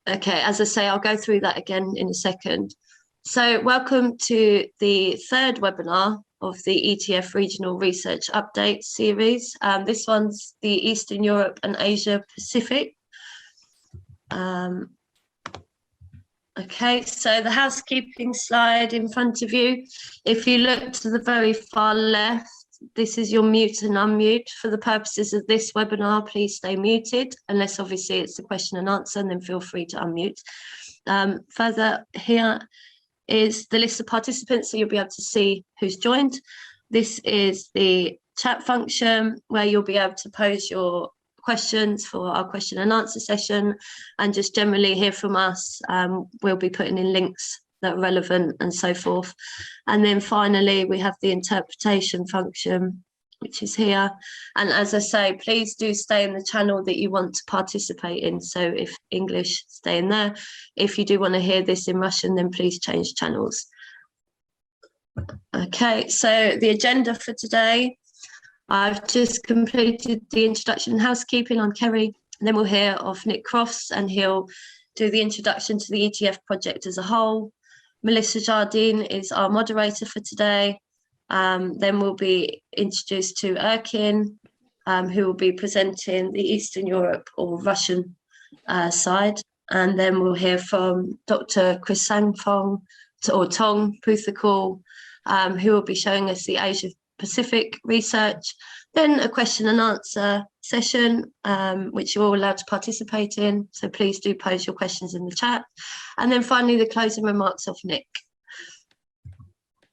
Okay, as I say, I'll go through that again in a second. So welcome to the third webinar of the ETF Regional Research Update series. This one's the Eastern Europe and Asia Pacific. Okay, so the housekeeping slide in front of you. If you look to the very far left, this is your mute and unmute. For the purposes of this webinar, please stay muted, unless obviously it's a question and answer, and then feel free to unmute. Further, here is the list of participants, so you'll be able to see who's joined. This is the chat function where you'll be able to pose your questions for our question and answer session, and just generally hear from us. We'll be putting in links that are relevant and so forth. And then finally, we have the interpretation function, which is here. And as I say, please do stay in the channel that you want to participate in. So if English, stay in there. If you do want to hear this in Russian, then please change channels. Okay, so the agenda for today, I've just completed the introduction and housekeeping. I'm Kerry, and then we'll hear of Nick Crofts, and he'll do the introduction to the ETF project as a whole. Melissa Jardine is our moderator for today. Then we'll be introduced to Erkin, who will be presenting the Eastern Europe or Russian side. And then we'll hear from Dr. Krisanaphong or Tong Poothakool, who will be showing us the Asia Pacific research. Then a question and answer session, which you're all allowed to participate in. So please do pose your questions in the chat. And then finally, the closing remarks of Nick.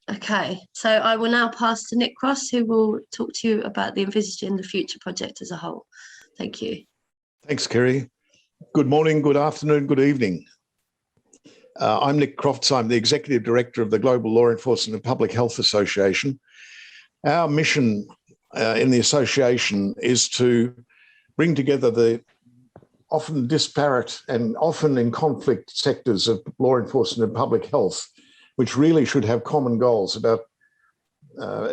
Okay, so I will now pass to Nick Cross, who will talk to you about the Envisaging the Future project as a whole. Thank you. Thanks, Kerry. Good morning, good afternoon, good evening. I'm Nick Crofts. I'm the Executive Director of the Global Law Enforcement and Public Health Association. Our mission in the association is to bring together the often disparate and often in conflict sectors of law enforcement and public health, which really should have common goals about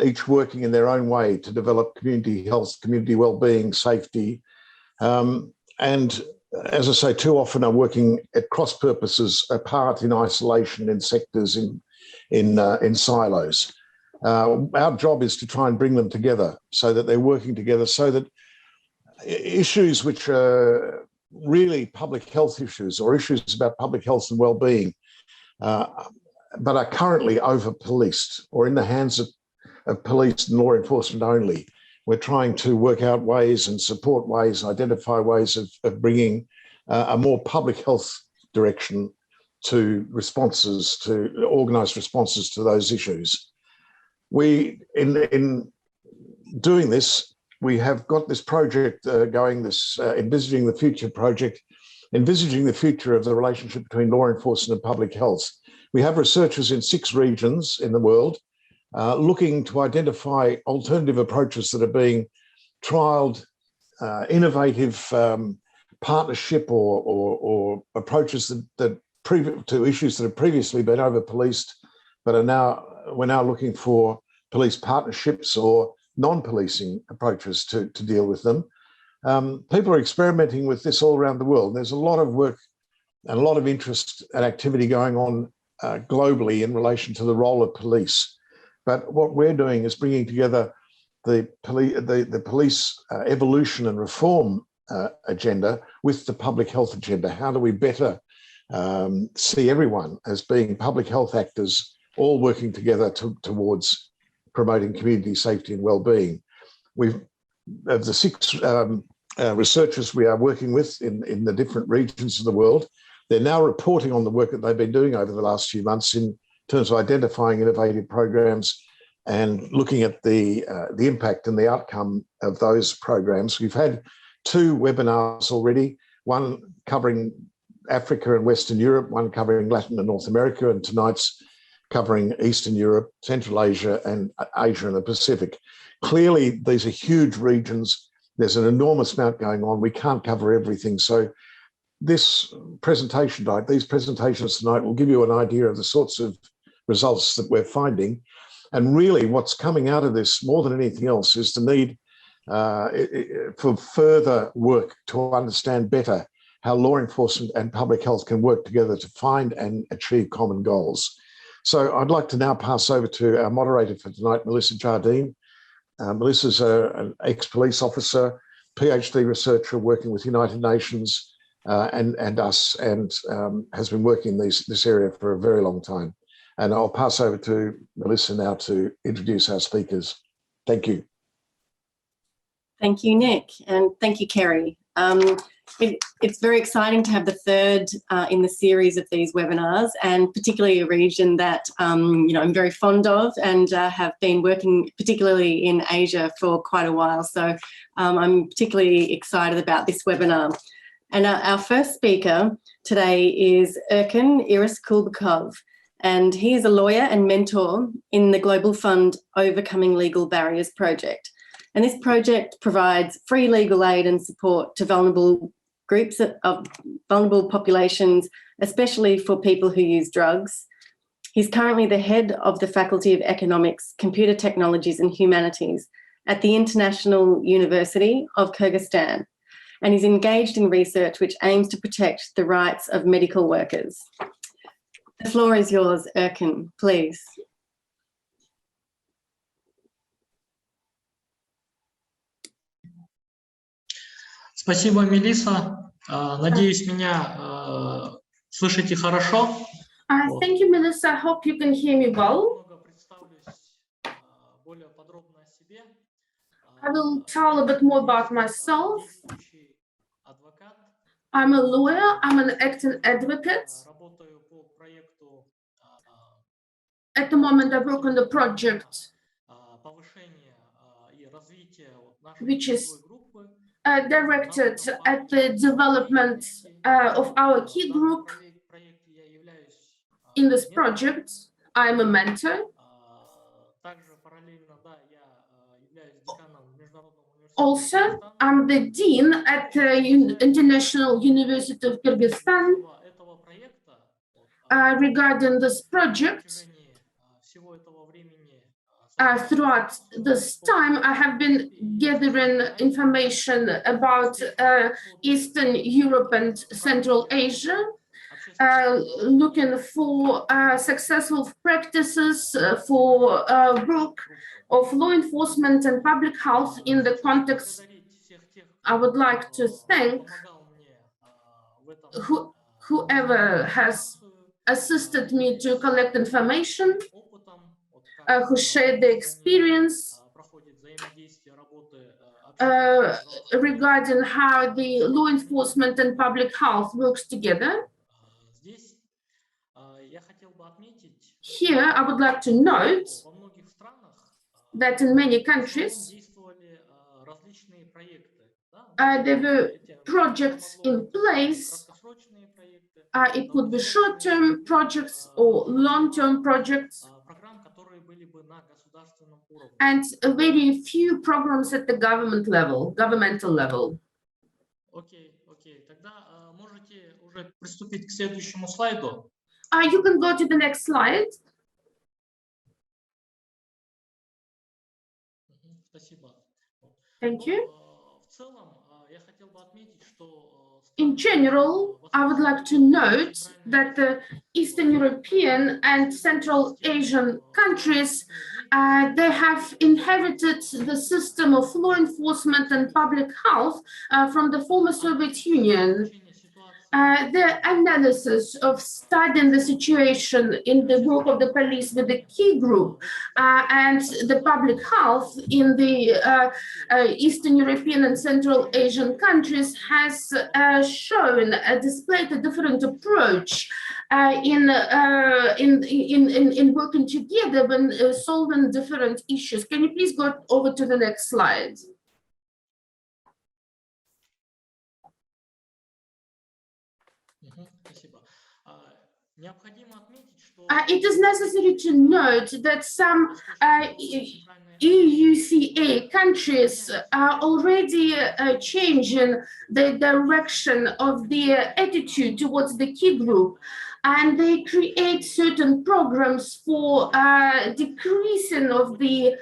each working in their own way to develop community health, community well-being, safety, and as I say, too often are working at cross purposes, apart in isolation in sectors, in silos. Our job is to try and bring them together so that they're working together, so that issues which are really public health issues or issues about public health and well-being, but are currently over-policed or in the hands of police and law enforcement only. We're trying to work out ways and support ways, identify ways of bringing a more public health direction to responses, to organised responses to those issues. We, in doing this, we have got this project going, this Envisaging the Future project, envisaging the future of the relationship between law enforcement and public health. We have researchers in 6 regions in the world looking to identify alternative approaches that are being trialled, innovative partnership or approaches to issues that have previously been over-policed, but we're now looking for police partnerships or non-policing approaches to deal with them. People are experimenting with this all around the world. There's a lot of work and a lot of interest and activity going on globally in relation to the role of police. But what we're doing is bringing together the police evolution and reform agenda with the public health agenda. How do we better see everyone as being public health actors, all working together towards promoting community safety and well-being? Of the 6 researchers we are working with in the different regions of the world, they're now reporting on the work that they've been doing over the last few months in terms of identifying innovative programs and looking at the impact and the outcome of those programs. We've had 2 webinars already, one covering Africa and Western Europe, one covering Latin and North America, and tonight's covering Eastern Europe, Central Asia, and Asia and the Pacific. Clearly, these are huge regions. There's an enormous amount going on. We can't cover everything. So this presentation tonight, these presentations tonight will give you an idea of the sorts of results that we're finding. And really what's coming out of this more than anything else is the need for further work to understand better how law enforcement and public health can work together to find and achieve common goals. So I'd like to now pass over to our moderator for tonight, Melissa Jardine. Melissa's an ex-police officer, PhD researcher working with United Nations and us, and has been working in this area for a very long time. And I'll pass over to Melissa now to introduce our speakers. Thank you. Thank you, Nick, and thank you, Kerry. It's very exciting to have the third in the series of these webinars, and particularly a region that I'm very fond of and have been working particularly in Asia for quite a while. So I'm particularly excited about this webinar. And our first speaker today is Iriskulbekov, and he is a lawyer and mentor in the Global Fund Overcoming Legal Barriers project. And this project provides free legal aid and support to vulnerable groups of vulnerable populations, especially for people who use drugs. He's currently the head of the Faculty of Economics, Computer Technologies and Humanities at the International University of Kyrgyzstan. And he's engaged in research which aims to protect the rights of medical workers. The floor is yours, Erkin, please. Спасибо, Мелисса. Надеюсь, меня слышите хорошо. Thank you, Melissa. I hope you can hear me well. I will tell a bit more about myself. I'm a lawyer. I'm an acting advocate. At the moment, I work on the project, which is directed at the development of our key group. In this project, I'm a mentor. Also, I'm the dean at the International University of Kyrgyzstan. Regarding this project, throughout this time, I have been gathering information about Eastern Europe and Central Asia, looking for successful practices for work of law enforcement and public health in the context. I would like to thank whoever has assisted me to collect information, who shared their experience regarding how the law enforcement and public health works together. Here, I would like to note that in many countries, there were projects in place. It could be short-term projects or long-term projects, and very few programs at the governmental level. You can go to the next slide. Thank you. In general, I would like to note that the Eastern European and Central Asian countries, they have inherited the system of law enforcement and public health from the former Soviet Union. The analysis of studying the situation in the work of the police with the key group and the public health in the Eastern European and Central Asian countries has displayed a different approach in working together when solving different issues. Can you please go over to the next slide? It is necessary to note that some EUCA countries are already changing the direction of their attitude towards the key group, and they create certain programs for decreasing of the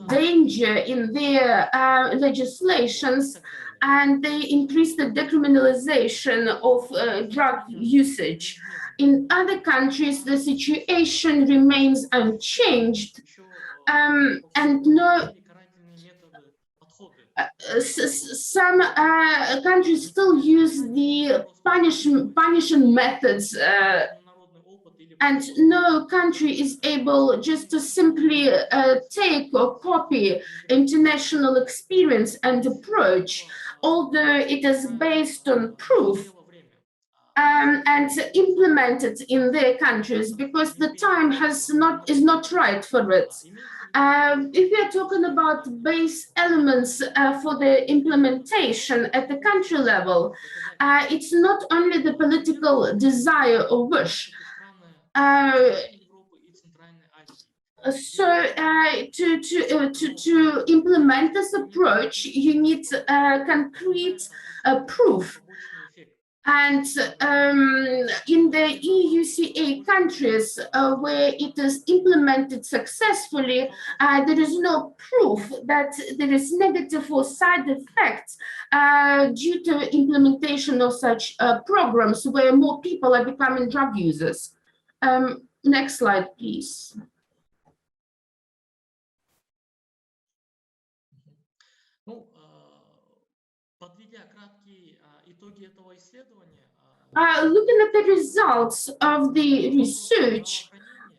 danger in their legislations. and they increased the decriminalization of drug usage. In other countries, the situation remains unchanged, and some countries still use the punishing methods, and no country is able just to simply take or copy international experience and approach, although it is based on proof and implemented in their countries, because the time is not right for it. If we are talking about base elements for the implementation at the country level, it's not only the political desire or wish. So to implement this approach, you need concrete proof. And in the EUCA countries where it is implemented successfully, there is no proof that there is negative or side effects due to implementation of such programs where more people are becoming drug users. Next slide, please. Looking at the results of the research,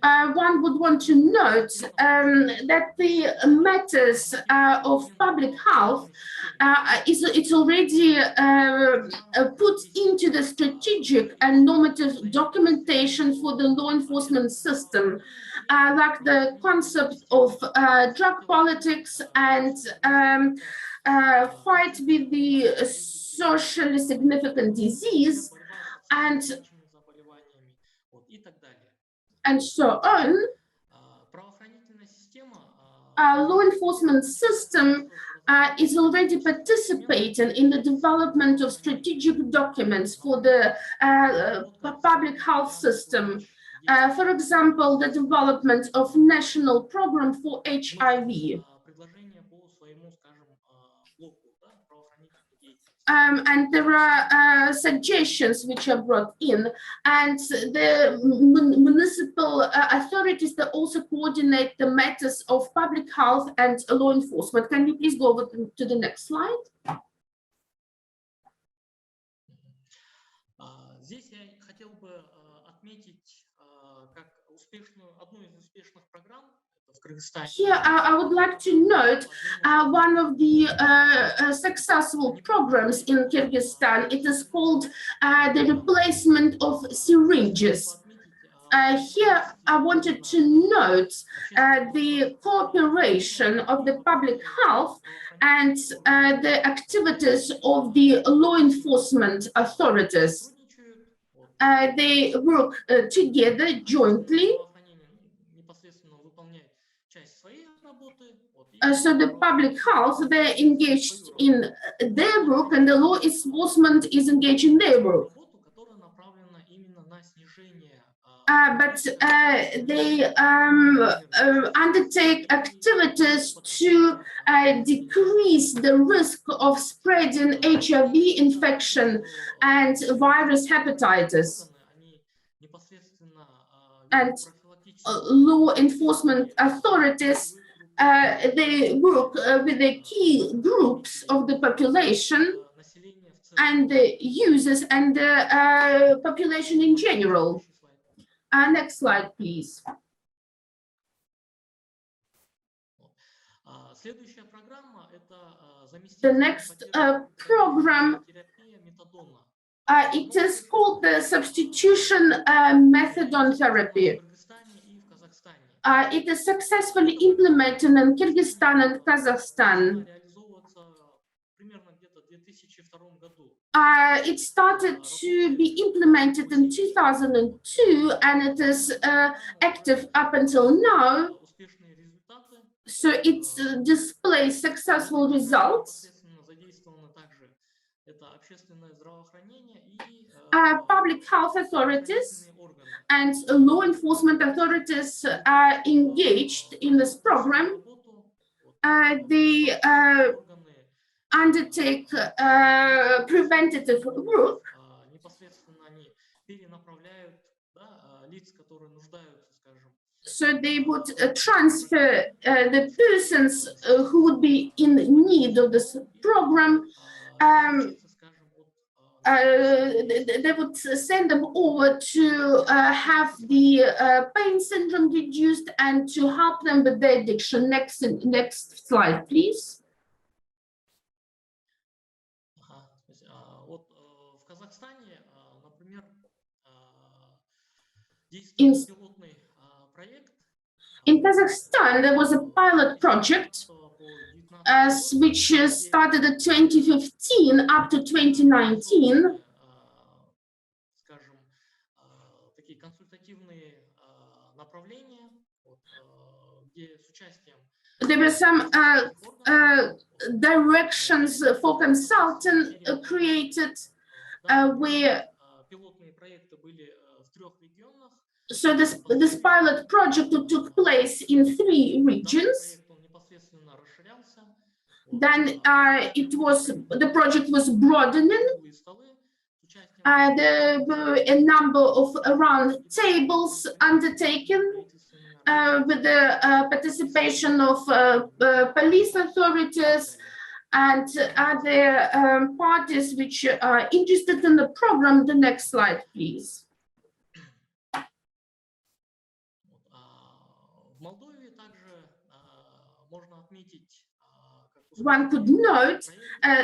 one would want to note that the matters of public health it's already put into the strategic and normative documentation for the law enforcement system, like the concept of drug politics and fight with the socially significant disease, and so on. Law enforcement system is already participating in the development of strategic documents for the public health system. For example, the development of national program for HIV. And there are suggestions which are brought in, and the municipal authorities that also coordinate the matters of public health and law enforcement. Can you please go over to the next slide? Здесь я хотел бы отметить как одну из успешных программ. Here, I would like to note one of the successful programs in Kyrgyzstan. It is called the replacement of syringes. Here, I wanted to note the cooperation of the public health and the activities of the law enforcement authorities. They work together jointly. So the public health, they're engaged in their work, and the law enforcement is engaged in their work. But they undertake activities to decrease the risk of spreading HIV infection and virus hepatitis. And law enforcement authorities, they work with the key groups of the population and the users and the population in general. Next slide, please. The next program, it is called the substitution methadone therapy. It is successfully implemented in Kyrgyzstan and Kazakhstan. It started to be implemented in 2002, and it is active up until now. So it displays successful results. Public health authorities and law enforcement authorities are engaged in this program. They undertake preventative work. Непосредственно они перенаправляют, да, лиц, которые нуждаются, скажем. So they would transfer the persons who would be in need of this program. They would send them over to have the pain syndrome reduced and to help them with their addiction. Next slide, please. Вот в Казахстане, например, действует пилотный проект. In Kazakhstan, there was a pilot project which started in 2015 up to 2019. Скажем, такие консультативные направления, где с участием. There were some directions for consultant created where. Пилотные проекты были в 3 регионах. So this pilot project took place in 3 regions. Then the project was broadening. There were a number of round tables undertaken with the participation of police authorities and other parties which are interested in the program. The next slide, please. One could note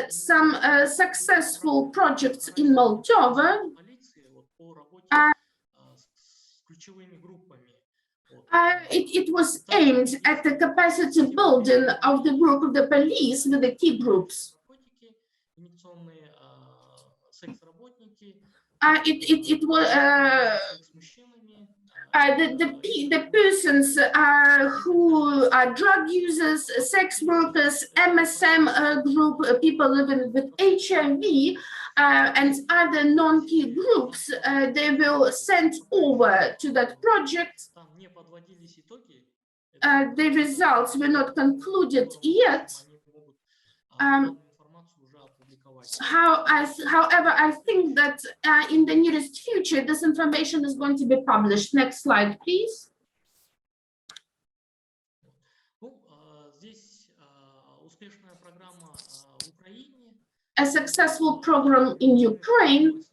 some successful projects in Moldova. It was aimed at the capacity building of the work of the police with the key groups. It was the persons who are drug users, sex workers, MSM group, people living with HIV, and other non-key groups, they will sent over to that project. The results were not concluded yet. However, I think that in the nearest future, this information is going to be published. Next slide, please. A successful program in Ukraine.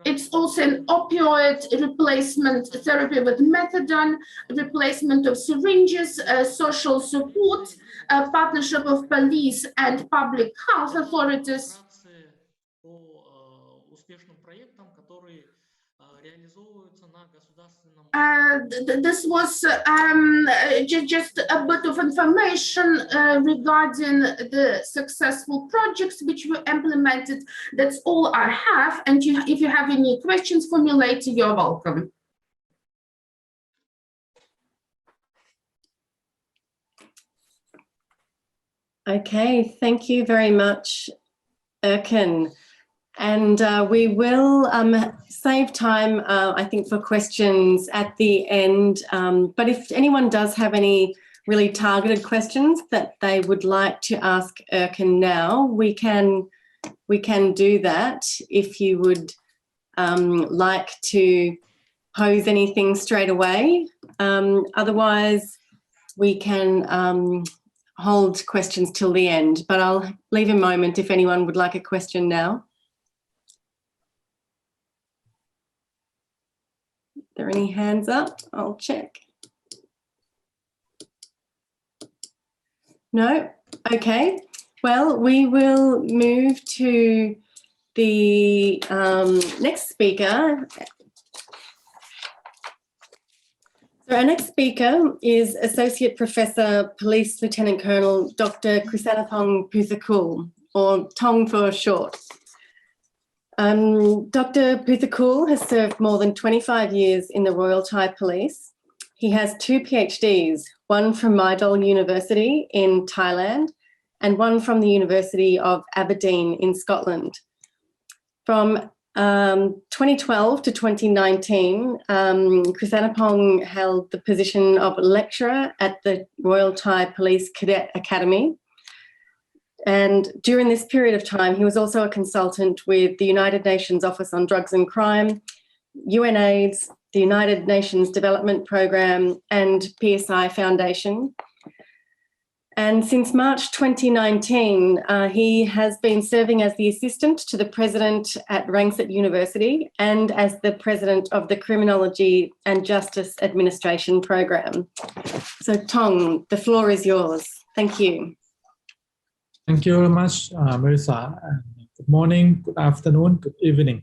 It's also an opioid replacement therapy with methadone, replacement of syringes, social support, partnership of police and public health authorities. This was just a bit of information regarding the successful projects which were implemented. That's all I have. And if you have any questions for me later, you're welcome. Okay, thank you very much, Erkin. And we will save time, I think, for questions at the end. But if anyone does have any really targeted questions that they would like to ask Erkin now, we can do that. If you would like to pose anything straight away. Otherwise, we can hold questions till the end. But I'll leave a moment if anyone would like a question now. Are there any hands up? I'll check. No? Okay. Well, we will move to the next speaker. So our next speaker is Associate Professor Police Lieutenant Colonel Dr. Krisanaphong Poothakool, or Tong for short. Dr. Poothakool has served more than 25 years in the Royal Thai Police. He has 2 PhDs, one from Mydal University in Thailand and one from the University of Aberdeen in Scotland. From 2012 to 2019, Krisanaphong held the position of lecturer at the Royal Thai Police Cadet Academy. And during this period of time, he was also a consultant with the United Nations Office on Drugs and Crime, UNAIDS, the United Nations Development Programme, and PSI Foundation. And since March 2019, he has been serving as the assistant to the president at Rangsit University and as the president of the Criminology and Justice Administration Program. So Tong, the floor is yours. Thank you. Thank you very much, Marisa. Good morning, good afternoon, good evening.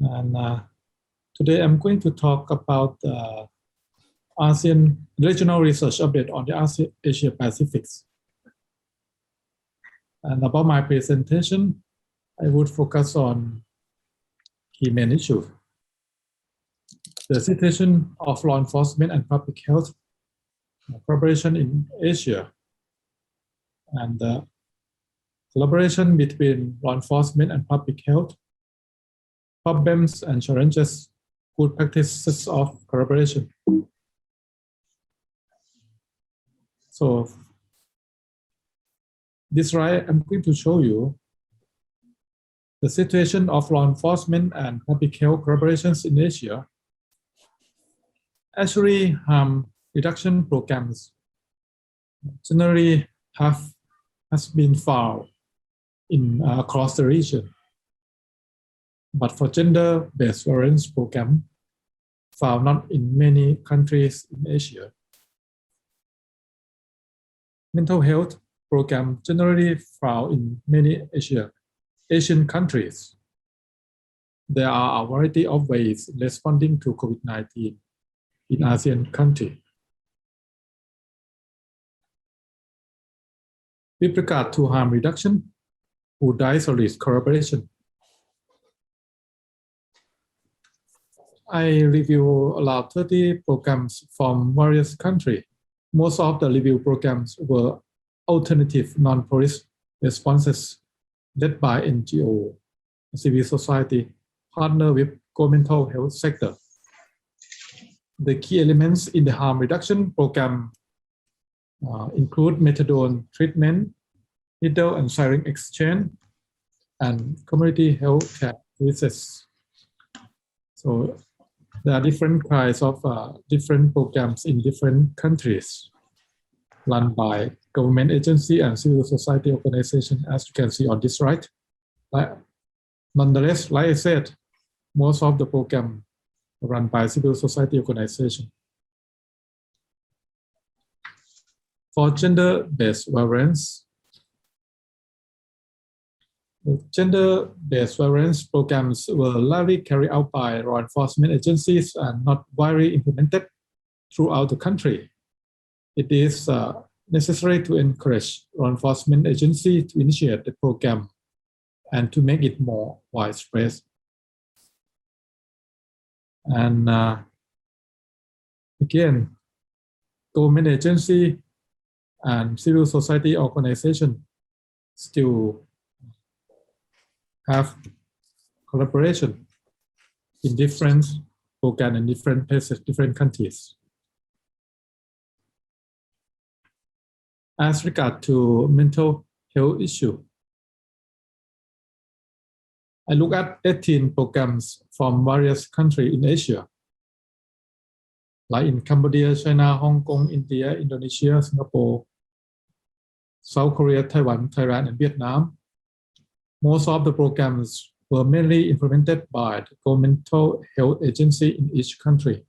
And today I'm going to talk about ASEAN regional research update on the Asia Pacific. And about my presentation, I would focus on key main issues. The situation of law enforcement and public health cooperation in Asia, and the collaboration between law enforcement and public health, problems and challenges, good practices of collaboration. So this slide, I'm going to show you the situation of law enforcement and public health collaborations in Asia. Actually, harm reduction programs generally has been found in across the region, but for gender-based violence program, found not in many countries in Asia. Mental health program generally found in many Asian countries. There are a variety of ways responding to COVID-19 in ASEAN countries. With regard to harm reduction, who dies or risk collaboration, I review about 30 programs from various countries. Most of the review programs were alternative non-police responses led by NGO, civil society, partner with governmental health sector. The key elements in the harm reduction program include methadone treatment, needle and syringe exchange, and community health care services. So there are different kinds of different programs in different countries run by government agency and civil society organization, as you can see on this slide. Nonetheless, like I said, most of the program run by civil society organization. For gender-based violence, the gender-based violence programs were largely carried out by law enforcement agencies and not widely implemented throughout the country. It is necessary to encourage law enforcement agencies to initiate the program and to make it more widespread. And again, government agency and civil society organization still have collaboration in different programs in different places, different countries. As regard to mental health issue, I look at 18 programs from various countries in Asia, like in Cambodia, China, Hong Kong, India, Indonesia, Singapore, South Korea, Taiwan, Thailand, and Vietnam. Most of the programs were mainly implemented by the governmental health agency in each country.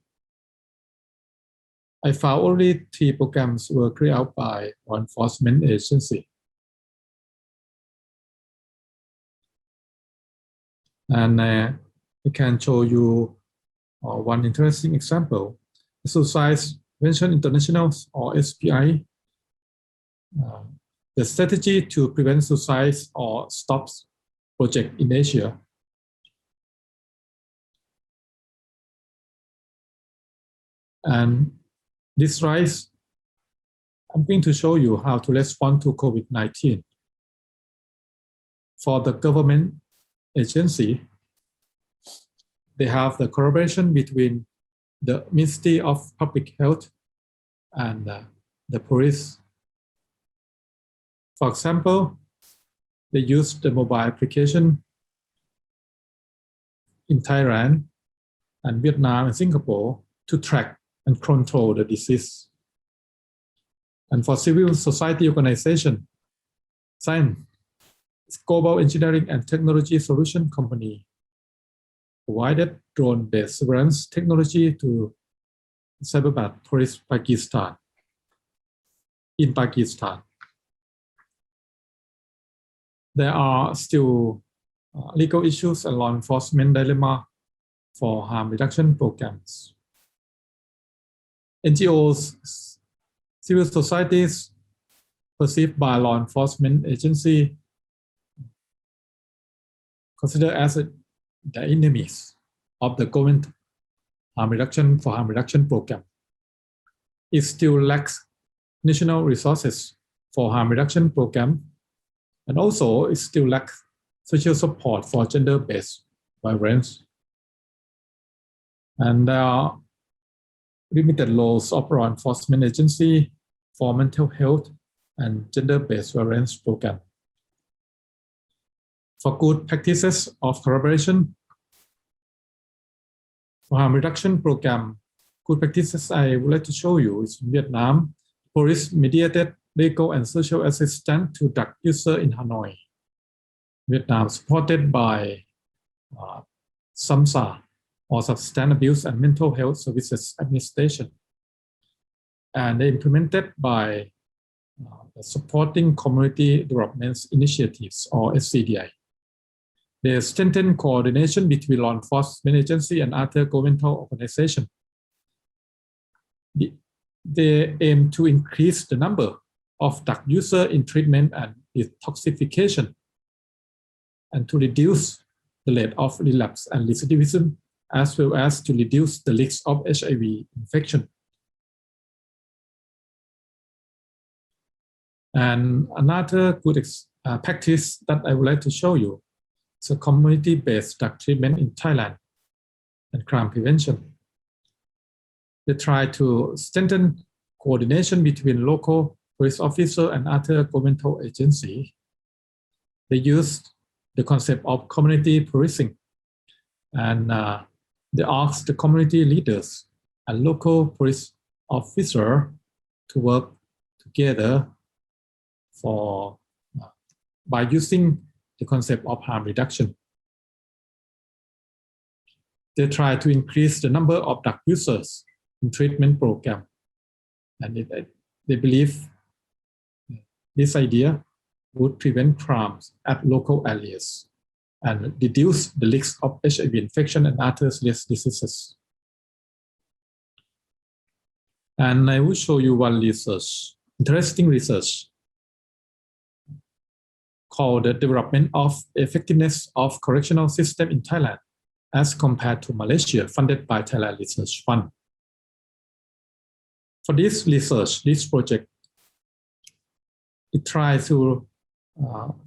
I found only 3 programs were carried out by law enforcement agency. And I can show you one interesting example. Suicide Prevention International, or SPI, the strategy to prevent suicide or stops project in Asia. And this slide, I'm going to show you how to respond to COVID-19. For the government agency, they have the collaboration between the Ministry of Public Health and the police. For example, they use the mobile application in Thailand and Vietnam and Singapore to track and control the disease. And for civil society organization, SCIENT, global engineering and technology solution company, provided drone-based surveillance technology to Cyberbat police Pakistan, in Pakistan. There are still legal issues and law enforcement dilemma for harm reduction programs. NGOs, civil societies perceived by law enforcement agency considered as the enemies of the government harm reduction program. It still lacks national resources for harm reduction program, and also it still lacks social support for gender-based violence. And there are limited laws of law enforcement agency for mental health and gender-based violence program. For good practices of collaboration, for harm reduction program, good practices I would like to show you is in Vietnam, police mediated legal and social assistance to drug user in Hanoi. Vietnam supported by SAMHSA, or Substance Abuse and Mental Health Services Administration. And they implemented by supporting community development initiatives, or SCDI. They strengthen coordination between law enforcement agency and other governmental organizations. They aim to increase the number of drug users in treatment and detoxification, and to reduce the rate of relapse and recidivism, as well as to reduce the risk of HIV infection. And another good practice that I would like to show you is a community-based drug treatment in Thailand and crime prevention. They try to strengthen coordination between local police officers and other governmental agencies. They use the concept of community policing, and they ask the community leaders and local police officers to work together by using the concept of harm reduction. They try to increase the number of drug users in treatment program, and they believe this idea would prevent crimes at local areas and reduce the risk of HIV infection and other serious diseases. And I will show you one interesting research called the development of effectiveness of correctional system in Thailand as compared to Malaysia, funded by Thailand Research Fund. For this research, this project, it tries to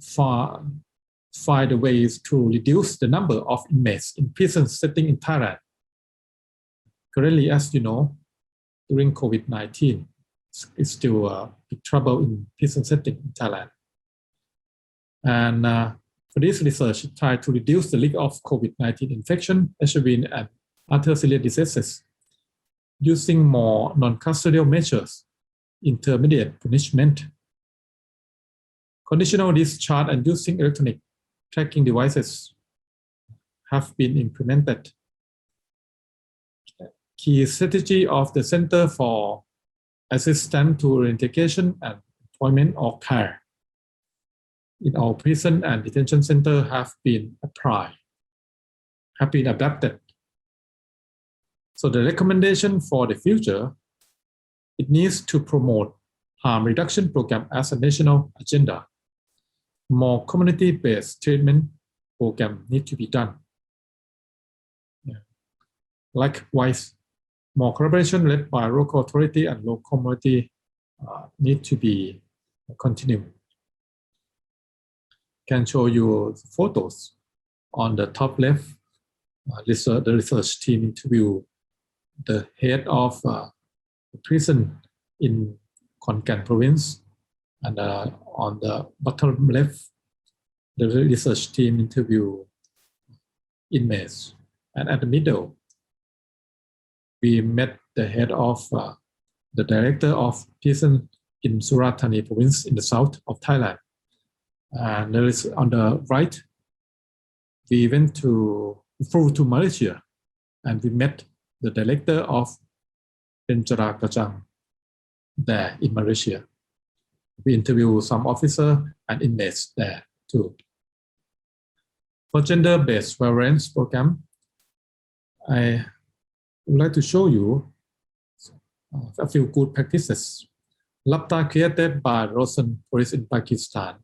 find ways to reduce the number of inmates in prison setting in Thailand. Currently, as you know, during COVID-19, it's still big trouble in prison setting in Thailand. And for this research, it tried to reduce the risk of COVID-19 infection, HIV, and other serious diseases using more non-custodial measures, intermediate punishment, conditional discharge, and using electronic tracking devices have been implemented. Key strategy of the Center for Assistance to Reintegration and Employment or CARE in our prison and detention center have been adapted. So the recommendation for the future, it needs to promote harm reduction program as a national agenda. More community-based treatment program need to be done. Likewise, more collaboration led by local authority and local community need to be continued. Can show you photos on the top left. the research team interviewed the head of the prison in Khon Kaen province, and on the bottom left, the research team interviewed inmates, and at the middle, we met the head of the director of prison in Surat Thani province in the south of Thailand. And there is on the right, we flew to Malaysia, and we met the director of Penjara Kajang there in Malaysia. We interviewed some officers and inmates there too. For gender-based violence program, I would like to show you a few good practices. LAPTA created by Rosen Police in Pakistan.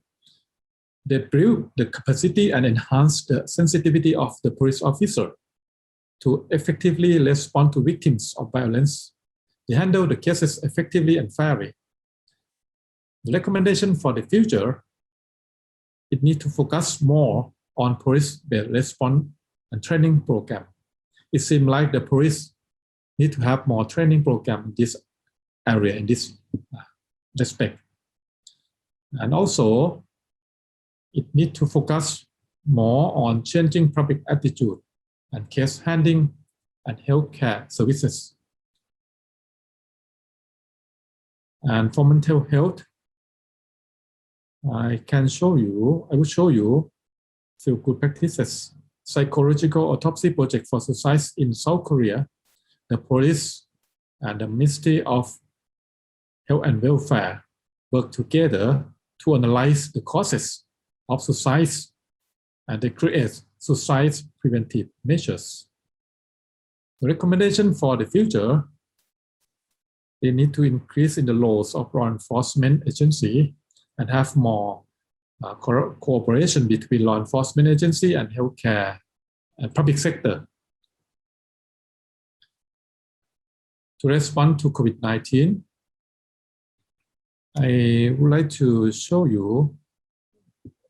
They build the capacity and enhance the sensitivity of the police officer to effectively respond to victims of violence. They handle the cases effectively and fairly. The recommendation for the future, it needs to focus more on police-based response and training program. It seems like the police need to have more training program in this area, in this respect. And also, it needs to focus more on changing public attitude and case handling and healthcare services. And for mental health, I will show you a few good practices. Psychological autopsy project for suicide in South Korea. The police and the Ministry of Health and Welfare work together to analyze the causes of suicide, and they create suicide preventive measures. The recommendation for the future, they need to increase in the roles of law enforcement agency and have more cooperation between law enforcement agency and healthcare and public sector. To respond to COVID-19, I would like to show you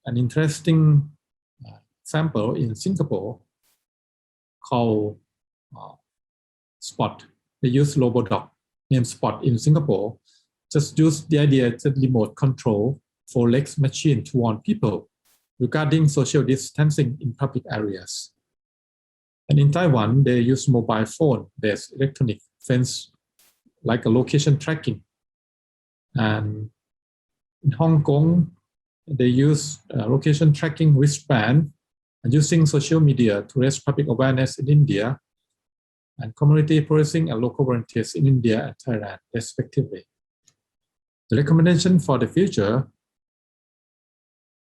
an interesting sample in Singapore called Spot. They use Robodog named Spot in Singapore. Just use the idea to remote control for legs machine to warn people regarding social distancing in public areas. And in Taiwan, they use mobile phone-based electronic fence like a location tracking. And in Hong Kong, they use location tracking wristband and using social media to raise public awareness in India, and community policing and local volunteers in India and Thailand, respectively. The recommendation for the future,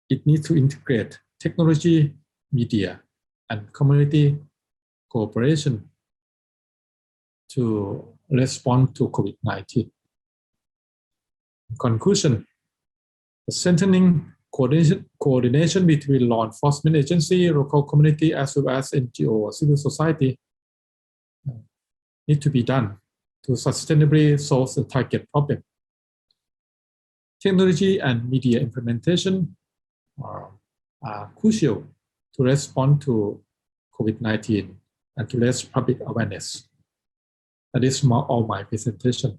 it needs to integrate technology, media, and community cooperation to respond to COVID-19. In conclusion, the strengthening coordination between law enforcement agency, local community, as well as NGO or civil society need to be done to sustainably solve the target problem. Technology and media implementation are crucial to respond to COVID-19 and to raise public awareness. That is all my presentation.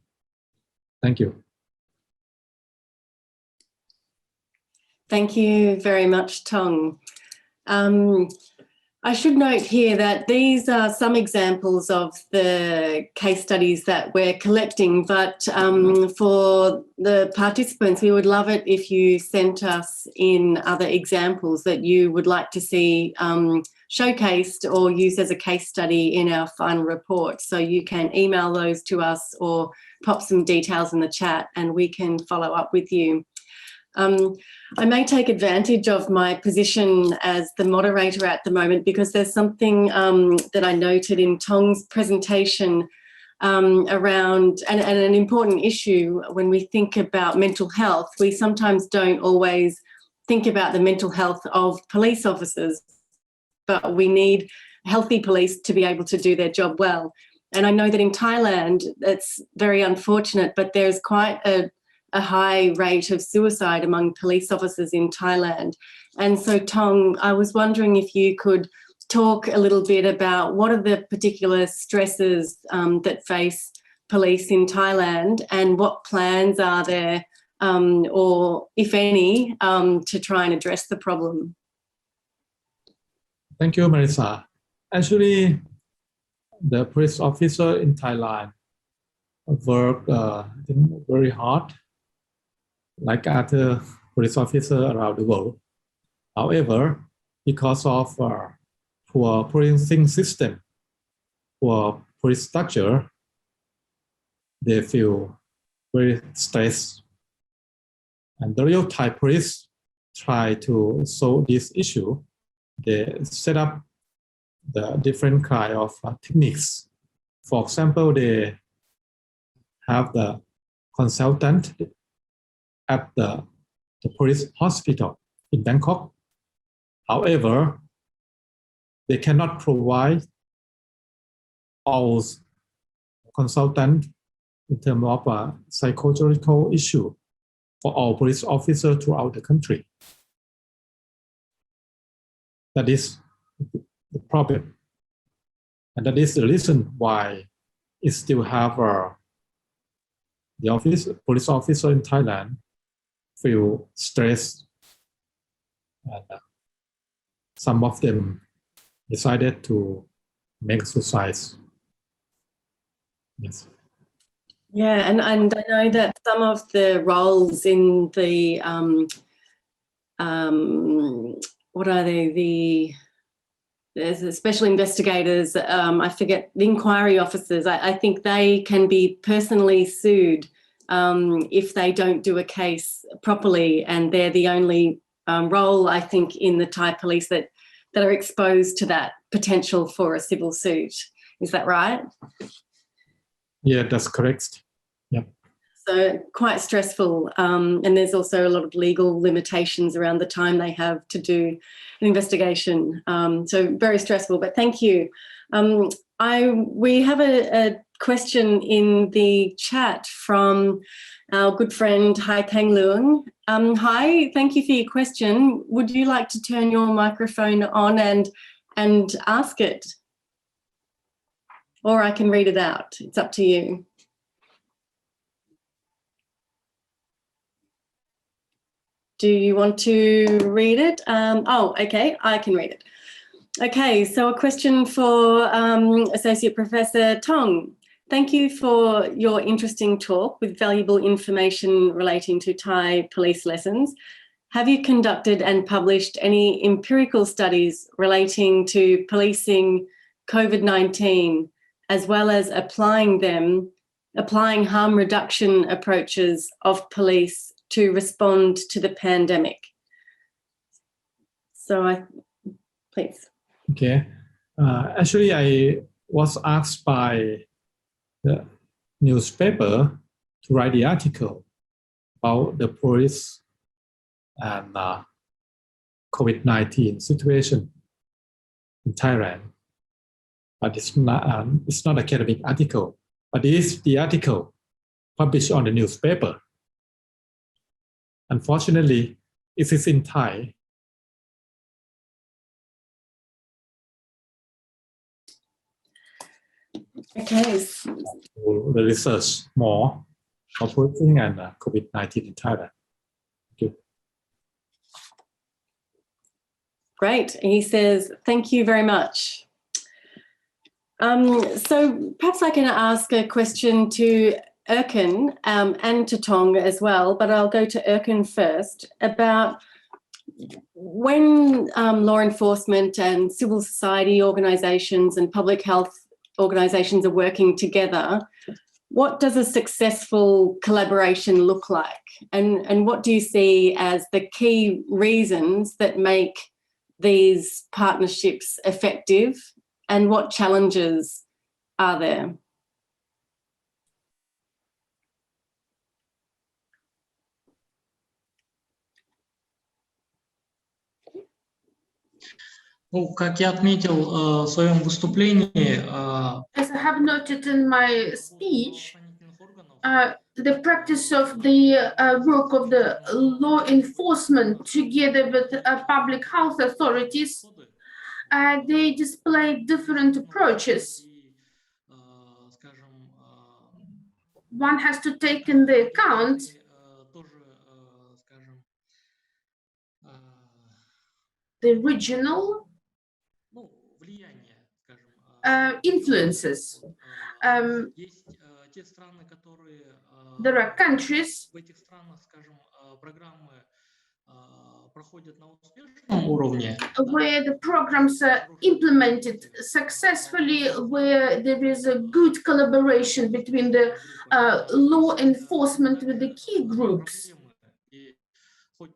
Thank you. Thank you very much, Tong. I should note here that these are some examples of the case studies that we're collecting, but for the participants, we would love it if you sent us in other examples that you would like to see showcased or used as a case study in our final report. So you can email those to us or pop some details in the chat and we can follow up with you. I may take advantage of my position as the moderator at the moment because there's something that I noted in Tong's presentation around and an important issue when we think about mental health. We sometimes don't always think about the mental health of police officers, but we need healthy police to be able to do their job well. And I know that in Thailand, it's very unfortunate, but there's quite a high rate of suicide among police officers in Thailand. And so, Tong, I was wondering if you could talk a little bit about what are the particular stresses that face police in Thailand and what plans are there, or if any, to try and address the problem? Thank you, Marisa. Actually, the police officer in Thailand work very hard, like other police officers around the world. However, because of poor policing system, poor police structure, they feel very stressed. And the real Thai police try to solve this issue. They set up the different kind of techniques. For example, they have the consultant at the police hospital in Bangkok. However, they cannot provide all consultant in terms of a psychological issue for all police officers throughout the country. That is the problem. And that is the reason why it still have the police officer in Thailand feel stressed. And some of them decided to make suicide. Yes. Yeah, and I know that some of the roles in the what are they? There's the special investigators. I forget, the inquiry officers. I think they can be personally sued if they don't do a case properly, and they're the only role, I think, in the Thai police that are exposed to that potential for a civil suit. Is that right? Yeah, that's correct. Yeah. So quite stressful. And there's also a lot of legal limitations around the time they have to do an investigation. So very stressful, but thank you. We have a question in the chat from our good friend Hai Kang Leung. Hi, thank you for your question. Would you like to turn your microphone on and ask it? Or I can read it out. It's up to you. Do you want to read it? Okay, I can read it. Okay, so a question for Associate Professor Tong. Thank you for your interesting talk with valuable information relating to Thai police lessons. Have you conducted and published any empirical studies relating to policing COVID-19, as well as applying harm reduction approaches of police to respond to the pandemic? So please. Okay. Actually, I was asked by the newspaper to write the article about the police and COVID-19 situation in Thailand. But it's not academic article, but it is the article published on the newspaper. Unfortunately, it is in Thai. Okay. The research more for policing and COVID-19 in Thailand. Thank you. Great. He says, thank you very much. So perhaps I can ask a question to Erkin and to Tong as well, but I'll go to Erkin first about when law enforcement and civil society organisations and public health organisations are working together, what does a successful collaboration look like? And what do you see as the key reasons that make these partnerships effective, and what challenges are there? Ну, как я отметил в своем выступлении, As I have noted in my speech, the practice of the work of the law enforcement together with public health authorities they display different approaches. One has to take into account the regional influences. There are countries where the programs are implemented successfully, where there is a good collaboration between the law enforcement with the key groups. But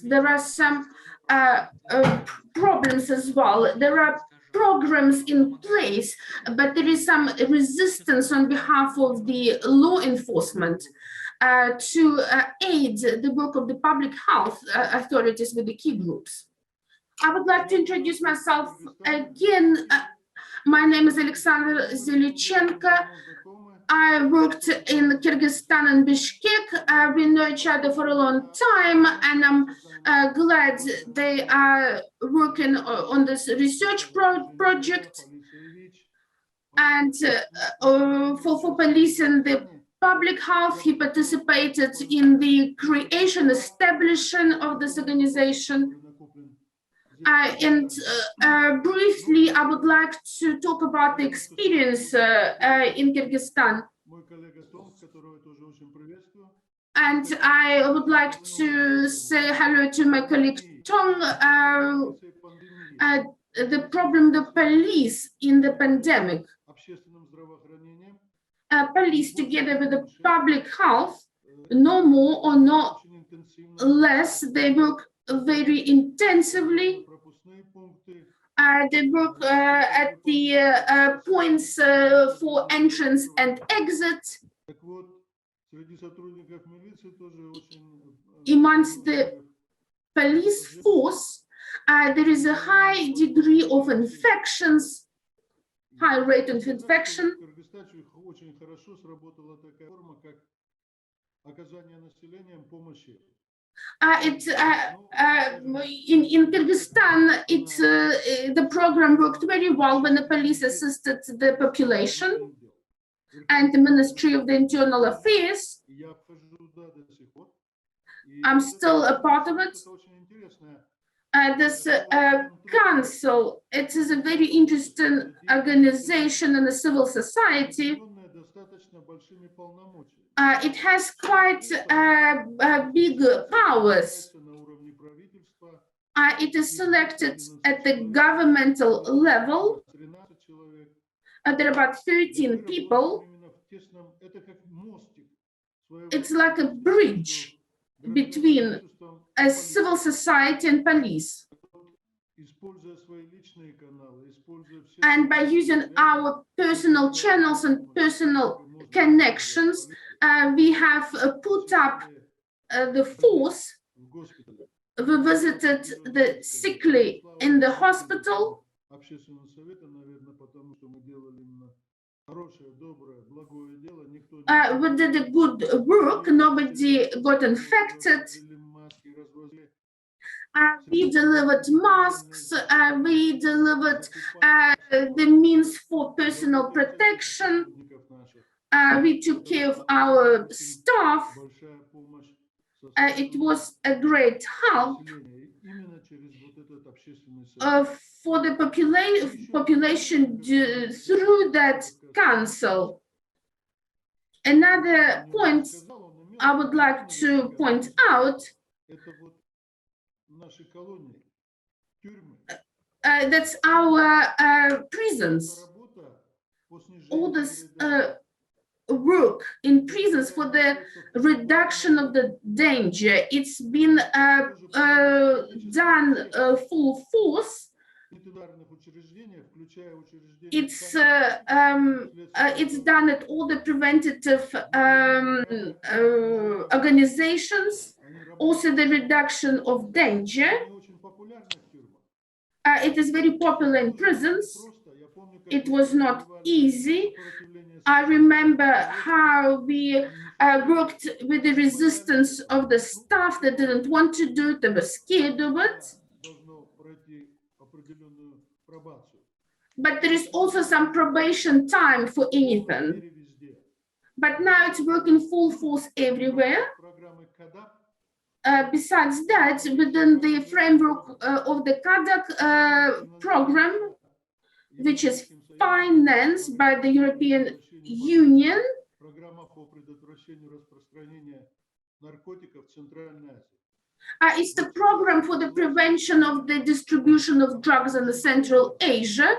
there are some problems as well. There are programs in place, but there is some resistance on behalf of the law enforcement to aid the work of the public health authorities with the key groups. I would like to introduce myself again. My name is Alexander Zelichenko. I worked in Kyrgyzstan and Bishkek. We know each other for a long time, and I'm glad they are working on this research project. And for police and the public health, he participated in the creation, establishment of this organization. And briefly, I would like to talk about the experience in Kyrgyzstan. And I would like to say hello to my colleague Tong. The problem of police in the pandemic. Police together with the public health, no more or no less, they work very intensively. They work at the points for entrance and exit. Amongst the police force, there is a high degree of infections, high rate of infection. In Kyrgyzstan, the program worked very well when the police assisted the population and the Ministry of the Internal Affairs. I'm still a part of it. This council, it is a very interesting organization in the civil society. It has quite big powers. It is selected at the governmental level. There are about 13 people. It's like a bridge between a civil society and police. And by using our personal channels and personal connections, we have put up the force. We visited the sickly in the hospital. We did a good work. Nobody got infected. We delivered masks. We delivered the means for personal protection. We took care of our staff. It was a great help for the population through that council. Another point I would like to point out that's our prisons. All this work in prisons for the reduction of the danger. It's been done full force. It's done at all the preventative organizations, also the reduction of danger. It is very popular in prisons. It was not easy. I remember how we worked with the resistance of the staff that didn't want to do it, they were scared of it. But there is also some probation time for anything. But now it's working full force everywhere. Besides that, within the framework of the KADAK program, which is financed by the European Union, it's the program for the prevention of the distribution of drugs in the Central Asia.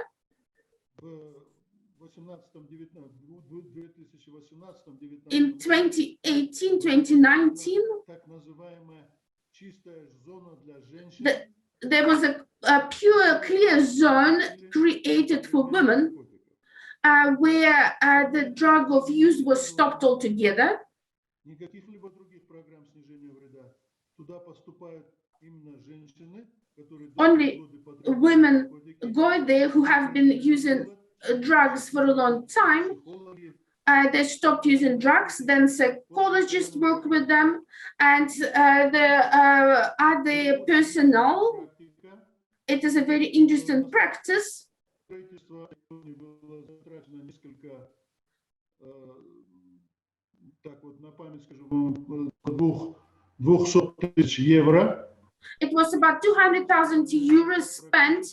In 2018, 2019, there was a pure, clear zone created for women where the drug of use was stopped altogether. Only women go there who have been using drugs for a long time. They stopped using drugs, then psychologists work with them, and the other personnel. It is a very interesting practice. It was about 200,000 euros spent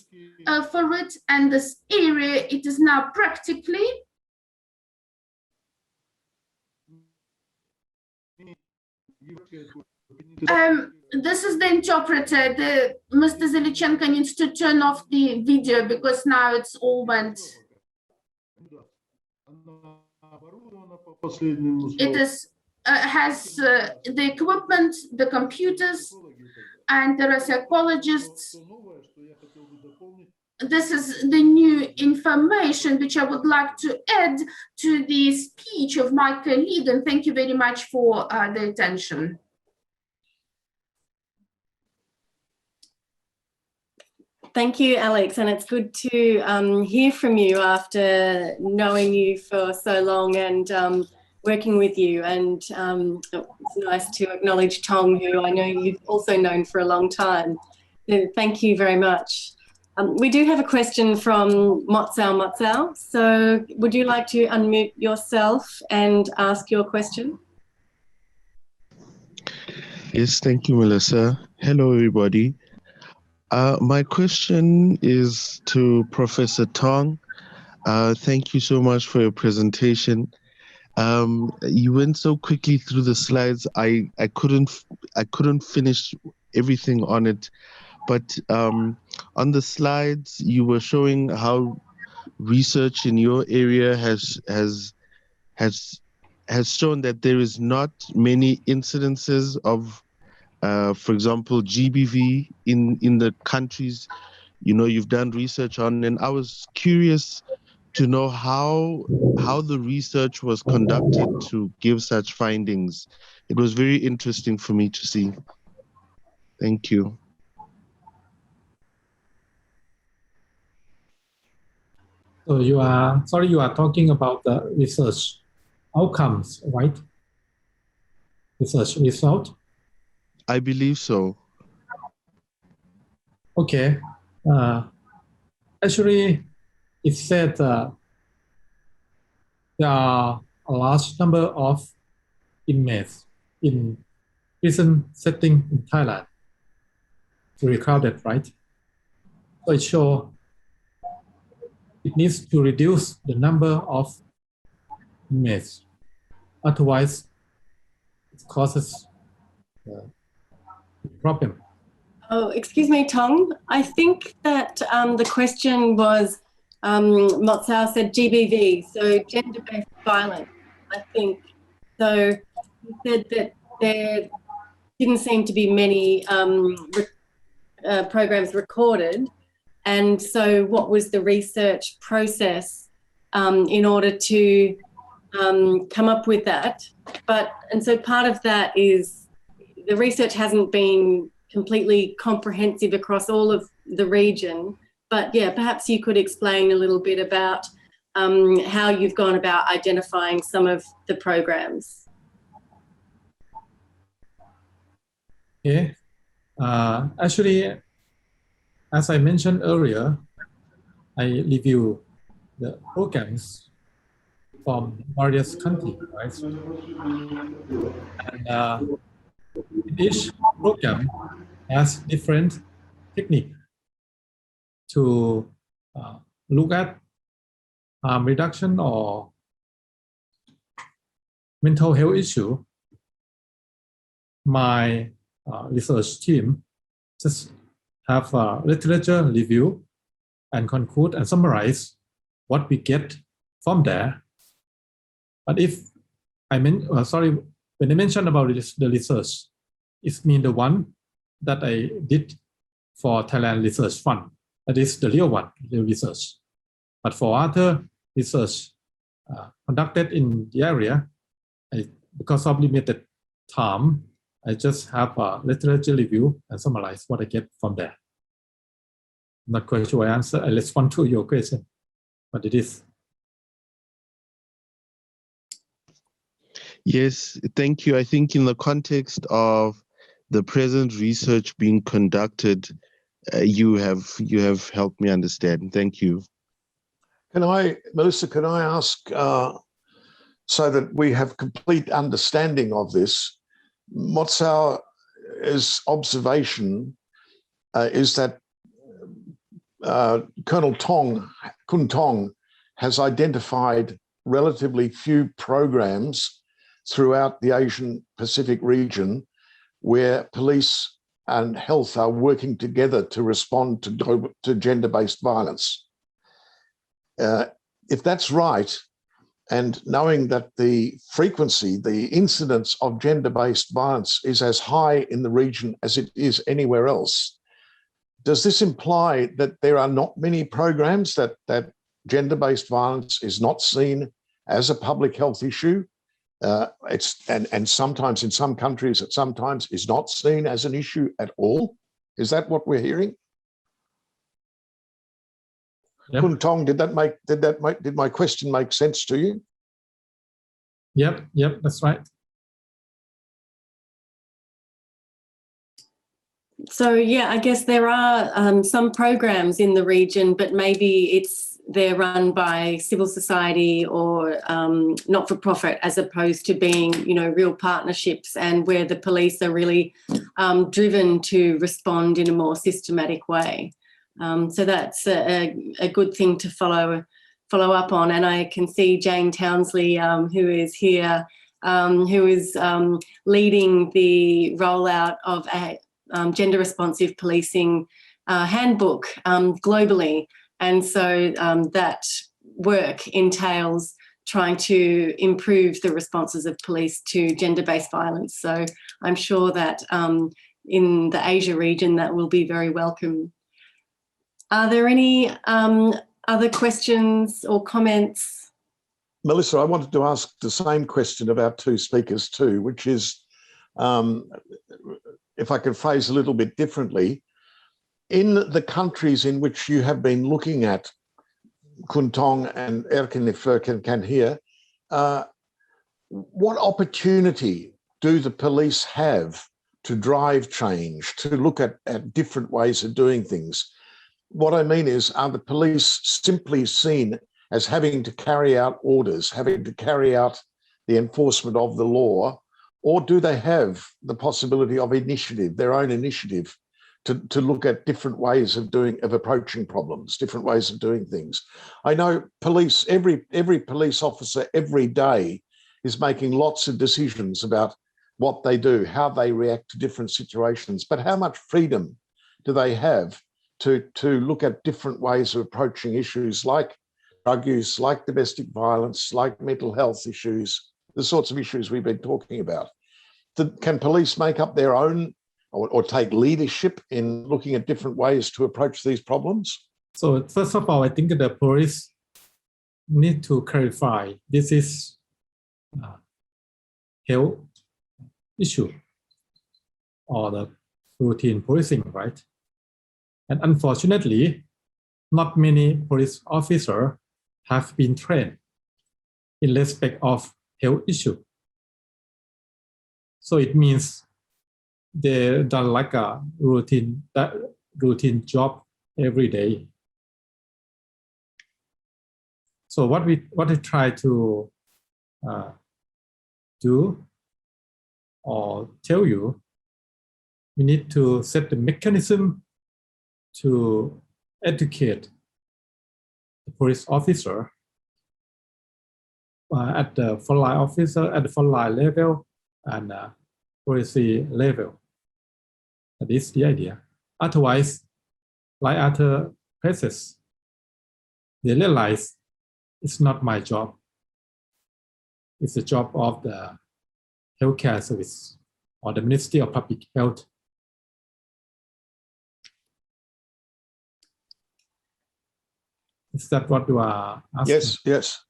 for it, and this area, it is now practically this is the interpreter. Mr. Zelichenko needs to turn off the video because now it's all went. It is has the equipment, the computers, and there are psychologists. This is the new information which I would like to add to the speech of my colleague, and thank you very much for the attention. Thank you, Alex, and it's good to hear from you after knowing you for so long and working with you. And it's nice to acknowledge Tom, who I know you've also known for a long time. So thank you very much. We do have a question from Motsao. So would you like to unmute yourself and ask your question? Yes, thank you, Melissa. Hello, everybody. My question is to Professor Tong. Thank you so much for your presentation. You went so quickly through the slides. I couldn't finish everything on it, but on the slides you were showing how research in your area has shown that there is not many incidences of for example, GBV in the countries, you've done research on, and I was curious to know how the research was conducted to give such findings. It was very interesting for me to see. Thank you. So you are talking about the research outcomes, right? Research result? I believe so. Okay. Actually, it said there are a large number of inmates in prison setting in Thailand. To recall that, right? So it shows it needs to reduce the number of inmates. Otherwise, it causes problem. Oh, excuse me, Tom. I think that the question was, Motsao said GBV, so gender-based violence, I think. So he said that there didn't seem to be many programs recorded. And so what was the research process in order to come up with that? And so part of that is the research hasn't been completely comprehensive across all of the region, but yeah, perhaps you could explain a little bit about how you've gone about identifying some of the programs. Okay. Actually, as I mentioned earlier, I review the programs from various countries, right? And each program has different technique to look at harm reduction or mental health issue. My research team just have a literature review and conclude and summarize what we get from there. But if I mean, when I mention about the research, it means the one that I did for Thailand Research Fund. That is the real one, the research. But for other research conducted in the area, because of limited time, I just have a literature review and summarize what I get from there. I'm not quite sure I respond to your question, but it is. Yes, thank you. I think in the context of the present research being conducted, you have helped me understand. Thank you. Melissa, can I ask, so that we have complete understanding of this, what's our observation is that Colonel Kun Tong has identified relatively few programs throughout the Asian Pacific region where police and health are working together to respond to gender-based violence. If that's right, and knowing that the frequency, the incidence of gender-based violence is as high in the region as it is anywhere else, does this imply that there are not many programs that gender-based violence is not seen as a public health issue? And sometimes in some countries, it sometimes is not seen as an issue at all. Is that what we're hearing? Yep. Kun Tong, did my question make sense to you? Yep, that's right. So yeah, I guess there are some programs in the region, but maybe they're run by civil society or not-for-profit, as opposed to being, real partnerships, and where the police are really driven to respond in a more systematic way. So that's a good thing to follow up on. And I can see Jane Townsley, who is here, who is leading the rollout of a gender-responsive policing handbook globally. And so that work entails trying to improve the responses of police to gender-based violence. So I'm sure that in the Asia region, that will be very welcome. Are there any other questions or comments? Melissa, I wanted to ask the same question of our two speakers too, which is, if I could phrase a little bit differently, in the countries in which you have been looking at, Kun Tong and Erkinbek can hear, what opportunity do the police have to drive change, to look at different ways of doing things? What I mean is, are the police simply seen as having to carry out orders, having to carry out the enforcement of the law, or do they have the possibility of initiative, their own initiative, to look at different ways of approaching problems, different ways of doing things? I know police, every police officer every day is making lots of decisions about what they do, how they react to different situations, but how much freedom do they have to look at different ways of approaching issues like drug use, like domestic violence, like mental health issues, the sorts of issues we've been talking about? Can police make up their own or take leadership in looking at different ways to approach these problems? So first of all, I think the police need to clarify this is a health issue or the routine policing, right? And unfortunately, not many police officers have been trained in respect of health issue. So it means they done like a routine job every day. So what we try to do or tell you, we need to set the mechanism to educate the police officer at the frontline officer, at the frontline level, and policy level. That is the idea. Otherwise, like other places, they realize it's not my job. It's the job of the healthcare service or the Ministry of Public Health. Is that what you are asking? Yes, yes.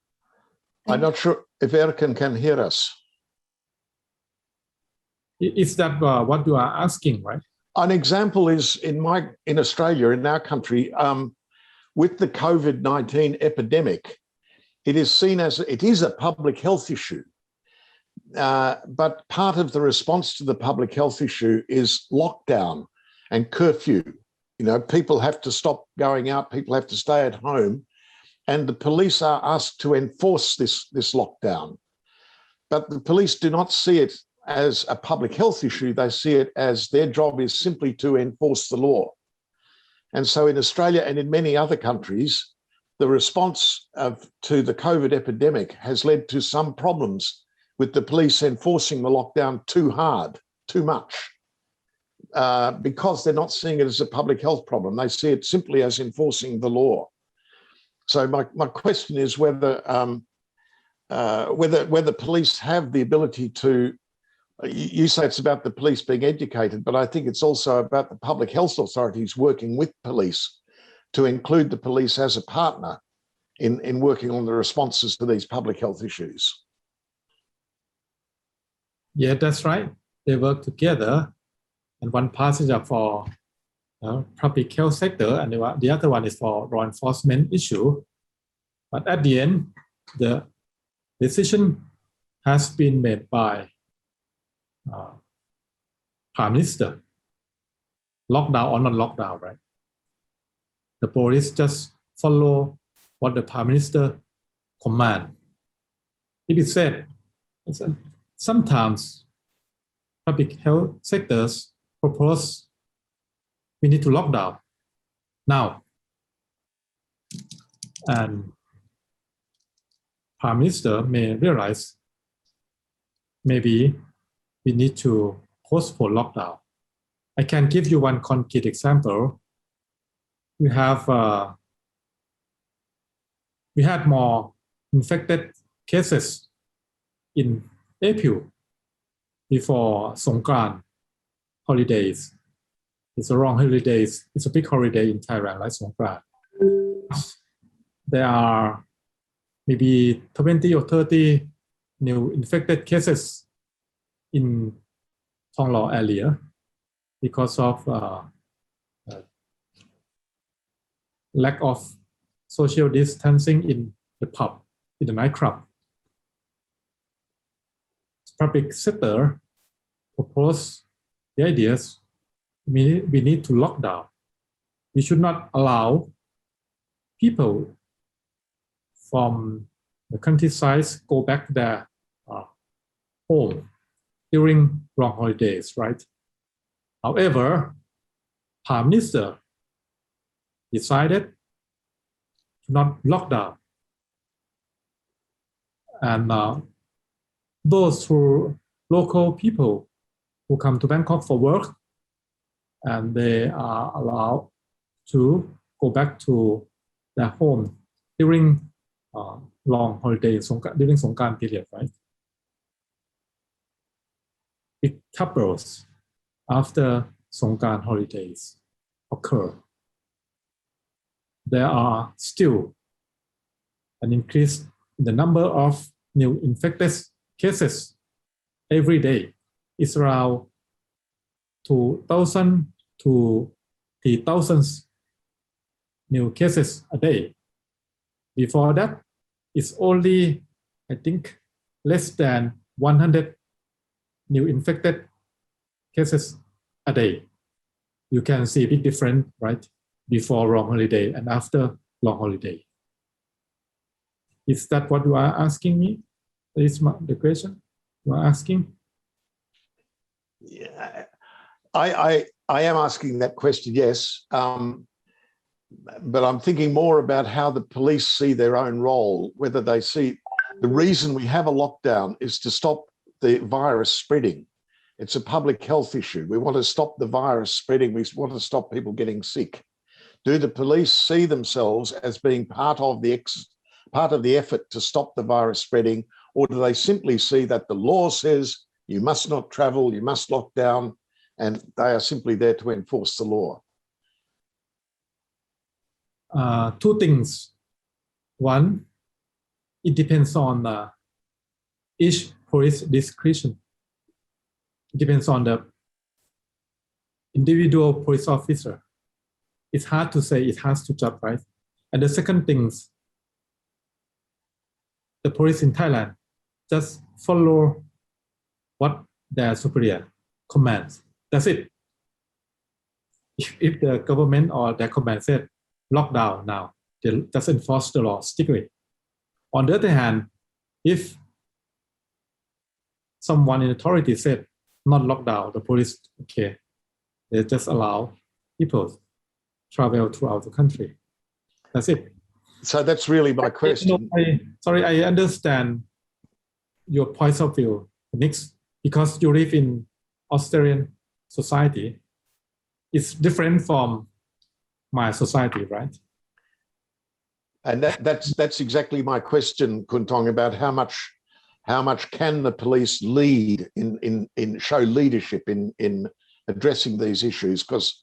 I'm not sure if Erkin can hear us. Is that what you are asking, right? An example is in Australia, in our country, with the COVID-19 epidemic, it is seen as it is a public health issue. But part of the response to the public health issue is lockdown and curfew. You know, people have to stop going out, people have to stay at home, and the police are asked to enforce this lockdown. But the police do not see it as a public health issue. They see it as their job is simply to enforce the law. And so in Australia and in many other countries, the response to the COVID epidemic has led to some problems with the police enforcing the lockdown too hard, too much, because they're not seeing it as a public health problem. They see it simply as enforcing the law. So my question is whether police have the ability to, you say it's about the police being educated, but I think it's also about the public health authorities working with police to include the police as a partner in working on the responses to these public health issues. Yeah, that's right. They work together, and one part is for public health sector, and the other one is for law enforcement issue. But at the end, the decision has been made by Prime Minister. Lockdown or not lockdown, right? The police just follow what the Prime Minister command. It is said, sometimes public health sectors propose we need to lock down now. And Prime Minister may realize maybe we need to postpone lockdown. I can give you one concrete example. We had more infected cases in April before Songkran holidays. It's a wrong holidays. It's a big holiday in Thailand, like Songkran. There are maybe 20 or 30 new infected cases in Thonglor area because of lack of social distancing in the pub, in the nightclub. Public sector propose the ideas we need to lock down. We should not allow people from the countryside go back to their home during long holidays, right? However, Prime Minister decided to not lock down. And those local people who come to Bangkok for work, and they are allowed to go back to their home during long holidays, during Songkran period, right? Big couples after Songkran holidays occur. There are still an increase in the number of new infected cases every day. It's around 2,000 to 3,000 new cases a day. Before that, it's only, I think, less than 100 new infected cases a day. You can see a big difference, right? Before long holiday and after long holiday. Is that what you are asking me? That is the question you are asking? Yeah, I am asking that question, yes. But I'm thinking more about how the police see their own role, whether they see the reason we have a lockdown is to stop the virus spreading. It's a public health issue. We want to stop the virus spreading. We want to stop people getting sick. Do the police see themselves as being part of the effort to stop the virus spreading, or do they simply see that the law says you must not travel, you must lock down, and they are simply there to enforce the law? Two things. One, it depends on each police discretion. It depends on the individual police officer. It's hard to say it has to job, right? And the second thing, the police in Thailand just follow what their superior commands. That's it. If the government or their command said, lockdown now, they just enforce the law strictly. On the other hand, if someone in authority said not lockdown, the police, okay, they just allow people travel throughout the country. That's it. So that's really my question. I understand your points of view, Nick, because you live in Australian society. It's different from my society, right? And that's exactly my question, Kuntong, about how much can the police lead in show leadership in addressing these issues? Because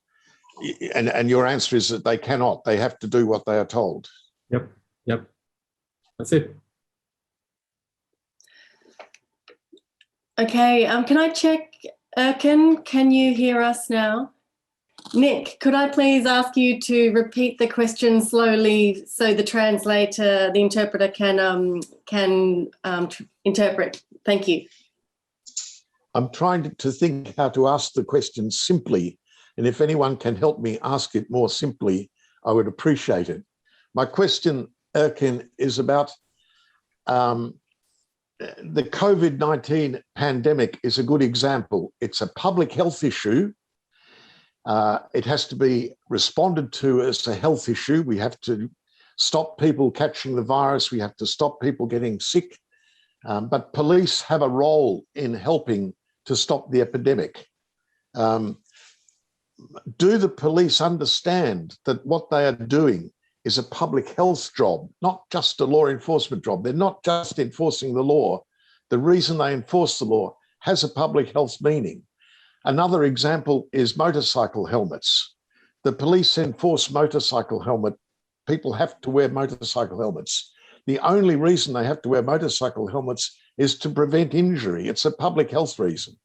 and your answer is that they cannot. They have to do what they are told. Yep. That's it. Okay, can I check, Erkin, can you hear us now? Nick, could I please ask you to repeat the question slowly so the translator, the interpreter can interpret? Thank you. I'm trying to think how to ask the question simply, and if anyone can help me ask it more simply, I would appreciate it. My question, Erkin, is about the COVID-19 pandemic is a good example. It's a public health issue. It has to be responded to as a health issue. We have to stop people catching the virus. We have to stop people getting sick. But police have a role in helping to stop the epidemic. Do the police understand that what they are doing is a public health job, not just a law enforcement job? They're not just enforcing the law. The reason they enforce the law has a public health meaning. Another example is motorcycle helmets. The police enforce motorcycle helmet. People have to wear motorcycle helmets. The only reason they have to wear motorcycle helmets is to prevent injury. It's a public health reason.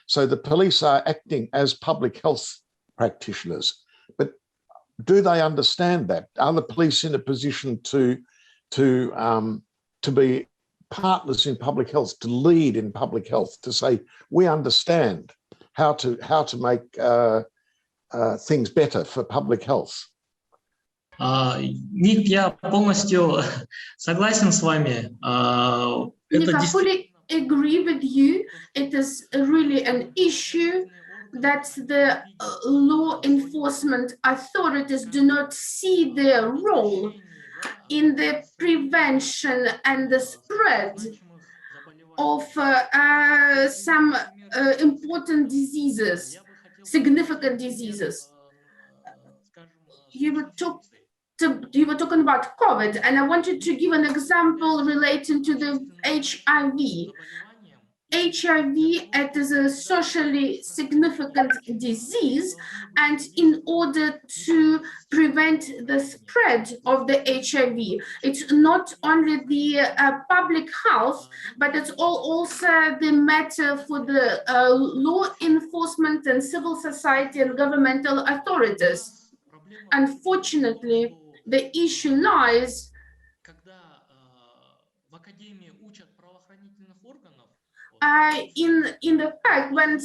So the police are acting as public health practitioners. But do they understand that? Are the police in a position to be partners in public health, to lead in public health, to say, we understand how to make things better for public health? Ник, я полностью согласен с вами. Nick, I fully agree with you. It is really an issue that the law enforcement authorities do not see their role in the prevention and the spread of some important diseases, significant diseases. You were talking about COVID, and I wanted to give an example relating to the HIV. HIV, it is a socially significant disease, and in order to prevent the spread of the HIV, it's not only the public health, but it's also the matter for the law enforcement and civil society and governmental authorities. Unfortunately, the issue lies in the fact when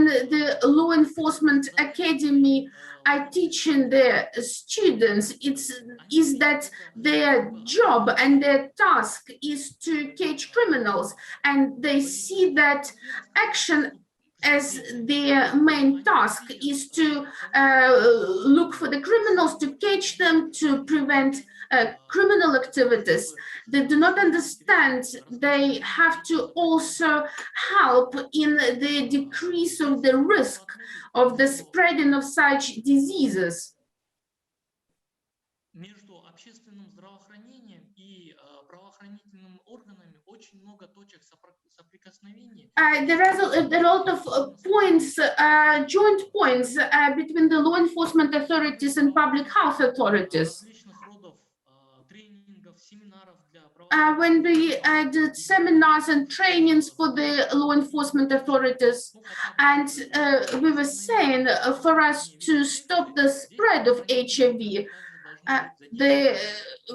the law enforcement academy are teaching their students, is that their job and their task is to catch criminals, and they see that action as their main task is to look for the criminals, to catch them, to prevent criminal activities. They do not understand they have to also help in the decrease of the risk of the spreading of such diseases. Между общественным здравоохранением и правоохранительными органами очень много точек соприкосновения. There are a lot of points, joint points between the law enforcement authorities and public health authorities. When we did seminars and trainings for the law enforcement authorities, and we were saying for us to stop the spread of HIV,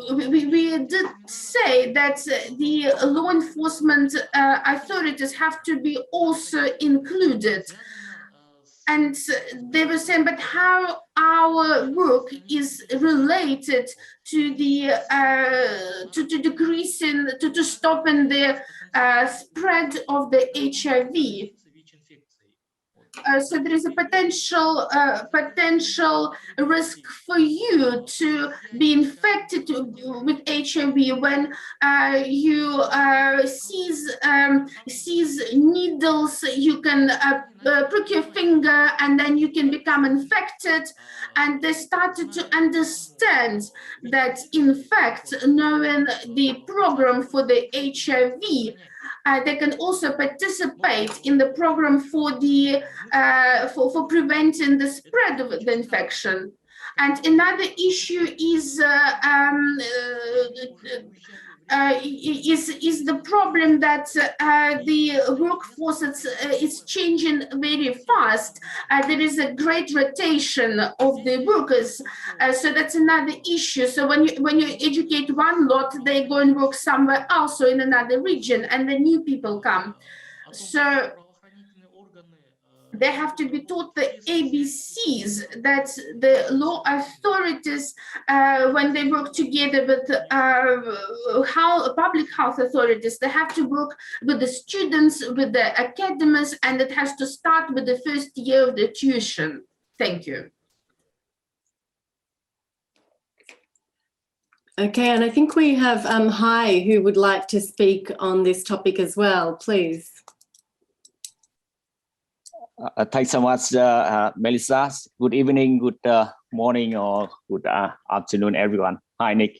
we did say that the law enforcement authorities have to be also included. And they were saying, but how our work is related to the to decreasing, to stopping the spread of the HIV. So there is a potential risk for you to be infected with HIV when you seize needles. You can prick your finger and then you can become infected. And they started to understand that, in fact, knowing the program for the HIV, they can also participate in the program for the for preventing the spread of the infection. And another issue is the problem that the workforce is changing very fast. There is a great rotation of the workers, so that's another issue. So when you educate one lot, they go and work somewhere else or in another region, and the new people come. So they have to be taught the ABCs that the law authorities, when they work together with public health authorities, they have to work with the students, with the academies, and it has to start with the first year of the tuition. Thank you. Okay, and I think we have Hai, who would like to speak on this topic as well, please. Thanks so much, Melissa. Good evening, good morning, or good afternoon, everyone. Hi, Nick.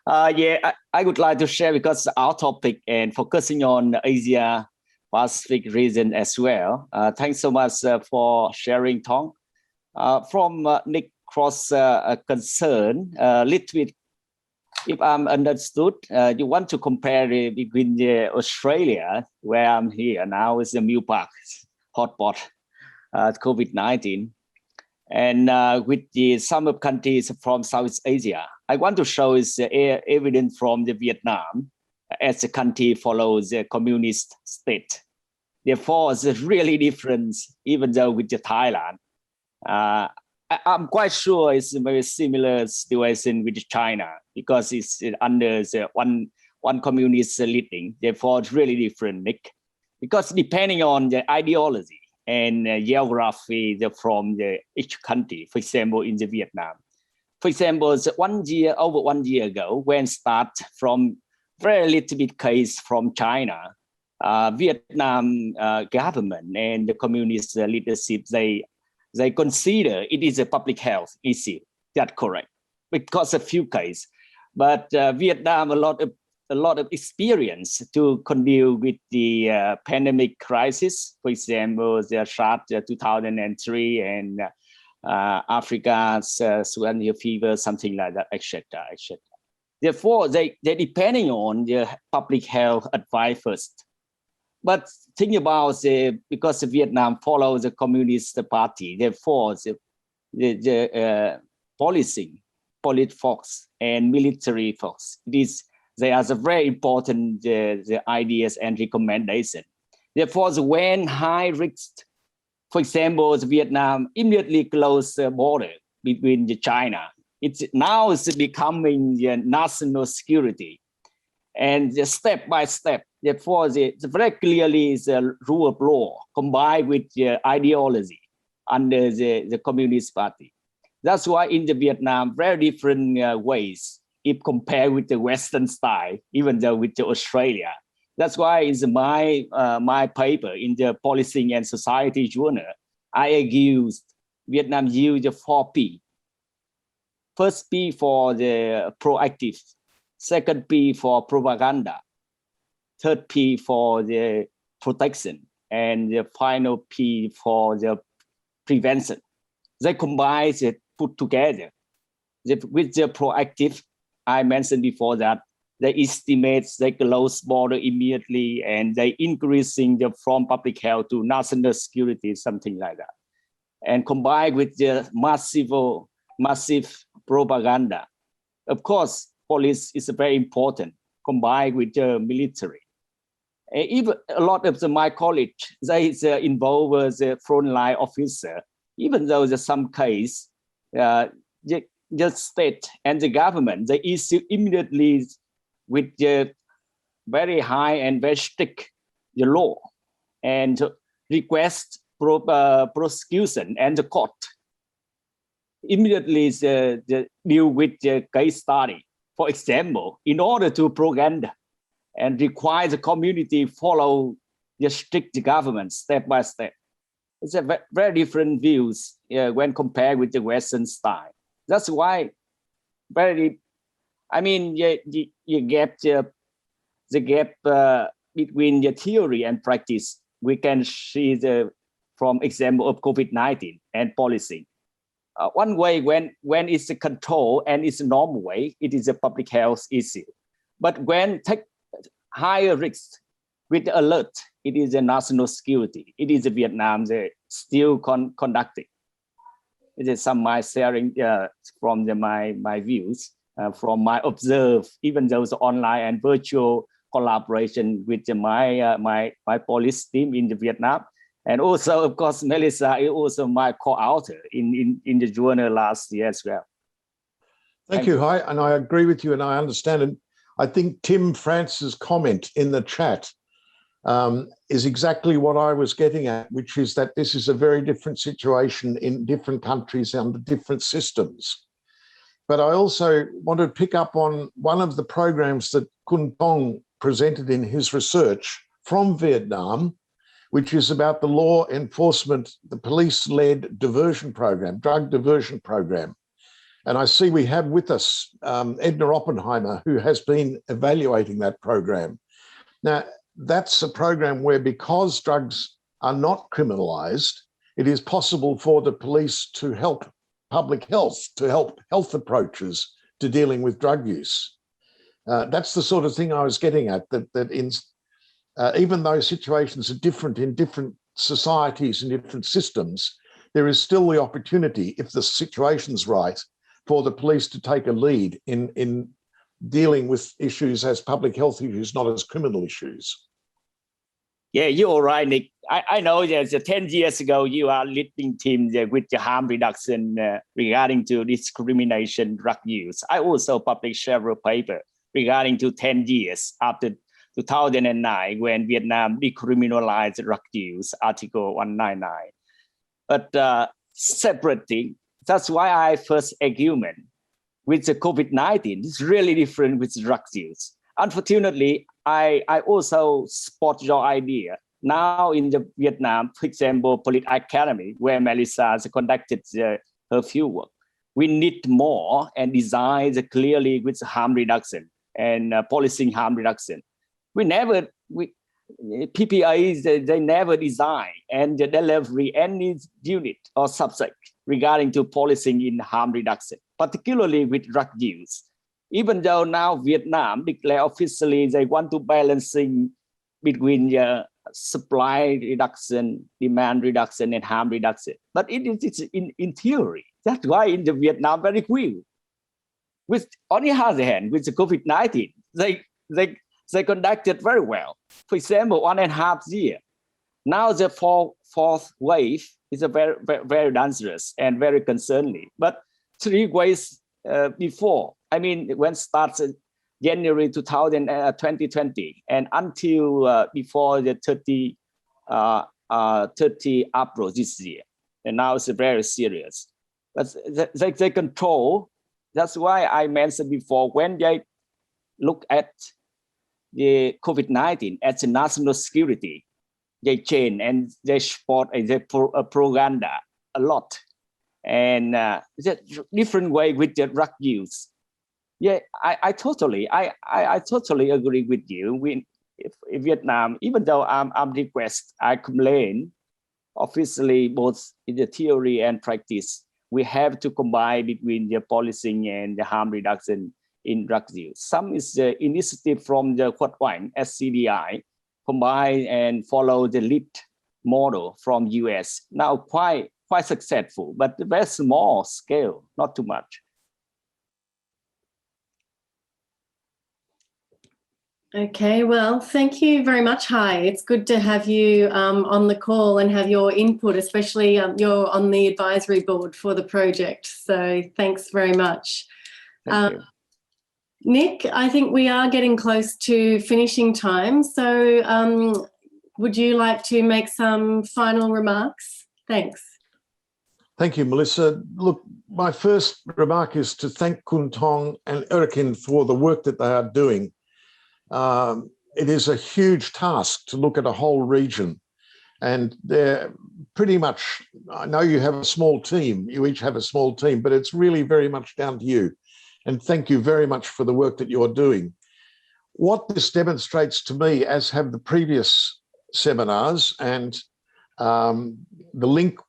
Yeah, I would like to share, because our topic and focusing on Asia Pacific region as well. Thanks so much for sharing, Tong. From Nick Cross concern, little bit, if I'm understood, you want to compare between Australia, where I'm here now, is the Mill Park hotspot. COVID-19, and with the some of countries from Southeast Asia. I want to show is evidence from the Vietnam as a country follows the communist state. Therefore, it's really different, even though with the Thailand. I'm quite sure it's a very similar situation with China, because it's under the one communist leading. Therefore, it's really different, Nick, because depending on the ideology and geography from each country. For example, in the Vietnam, for example, over 1 year ago, when start from very little bit case from China, Vietnam government and the communist leadership, they consider it is a public health issue. That's correct, because a few cases, but Vietnam a lot of experience to deal with the pandemic crisis. For example, the SARS 2003 and Africa's swine fever, something like that, etc., etc. Therefore, they're depending on the public health advice first. But think about because Vietnam follows the Communist Party, therefore the policy force and military force, they are very important the ideas and recommendation. Therefore, when high risk, for example, Vietnam immediately closed the border between China. It's now is becoming national security, and step by step. Therefore, it's very clearly is a rule of law combined with ideology under the Communist Party. That's why in the Vietnam, very different ways if compared with the Western style, even though with Australia. That's why in my paper in the Policing and Society journal, I accused Vietnam use the 4P. First P for the proactive, second P for propaganda, third P for the protection, and the final P for the prevention. They combine it, put together. With the proactive, I mentioned before that they estimate they close border immediately and they increasing the from public health to national security, something like that. And combined with the massive propaganda. Of course, police is very important, combined with the military. Even a lot of my colleagues, they involve as a frontline officer, even though there's some case, the state and the government, they issue immediately with the very high and very strict the law and request prosecution and the court immediately deal with the case study. For example, in order to propaganda and require the community follow the strict government step by step. It's a very different views when compared with the Western style. That's why you get the gap between the theory and practice. We can see from example of COVID-19 and policy. One way when it's a control and it's a normal way, it is a public health issue. But when take higher risks with the alert, it is a national security. It is Vietnam still conducting. It is some my sharing from my views, from my observe, even those online and virtual collaboration with my police team in the Vietnam. And also, of course, Melissa is also my co-author in the journal last year as well. Thank you. Hi, and I agree with you and I understand. And I think Tim France's comment in the chat is exactly what I was getting at, which is that this is a very different situation in different countries under different systems. But I also want to pick up on one of the programs that Kun Tong presented in his research from Vietnam, which is about the law enforcement, the police-led diversion program, drug diversion program. And I see we have with us Edna Oppenheimer, who has been evaluating that program. Now, that's a program where because drugs are not criminalized, it is possible for the police to help public health, to help health approaches to dealing with drug use. That's the sort of thing I was getting at, that even though situations are different in different societies and different systems, there is still the opportunity, if the situation's right, for the police to take a lead in dealing with issues as public health issues, not as criminal issues. Yeah, you're right, Nick. I know that 10 years ago, you are leading team with the harm reduction regarding to discrimination drug use. I also published several papers regarding to 10 years after 2009, when Vietnam decriminalized drug use, Article 199. But separately, that's why I first argument with the COVID-19 is really different with drug use. Unfortunately, I also support your idea. Now in the Vietnam, for example, Polit Academy, where Melissa has conducted her field work, we need more and design clearly with harm reduction and policing harm reduction. PPAs, they never design and delivery any unit or subject regarding to policing in harm reduction, particularly with drug use. Even though now Vietnam declare officially they want to balancing between supply reduction, demand reduction, and harm reduction. But it is in theory. That's why in the Vietnam very quick. With on the other hand, with the COVID-19, they conducted very well. For example, 1.5 years, Now the fourth wave is a very, very, very dangerous and very concerning. But 3 waves before, I mean, when starts January 2020 and until before the 30 April this year, and now it's very serious. But they control. That's why I mentioned before, when they look at the COVID-19 as a national security, they change and they support and they propaganda a lot. And the different way with the drug use. Yeah, I totally agree with you. In Vietnam, even though I'm request, I complain, obviously both in the theory and practice, we have to combine between the policing and the harm reduction in drug use. Some is the initiative from the Quad One SCDI, combine and follow the lead model from US. Now quite successful, but very small scale, not too much. Okay, well, thank you very much, Hai. It's good to have you on the call and have your input, especially you're on the advisory board for the project. So thanks very much. Thank you. Nick, I think we are getting close to finishing time. So would you like to make some final remarks? Thanks. Thank you, Melissa. Look, my first remark is to thank Kun Tong and Erkin for the work that they are doing. It is a huge task to look at a whole region, and they're pretty much, I know you have a small team, you each have a small team, but it's really very much down to you. And thank you very much for the work that you're doing. What this demonstrates to me, as have the previous seminars, and the link,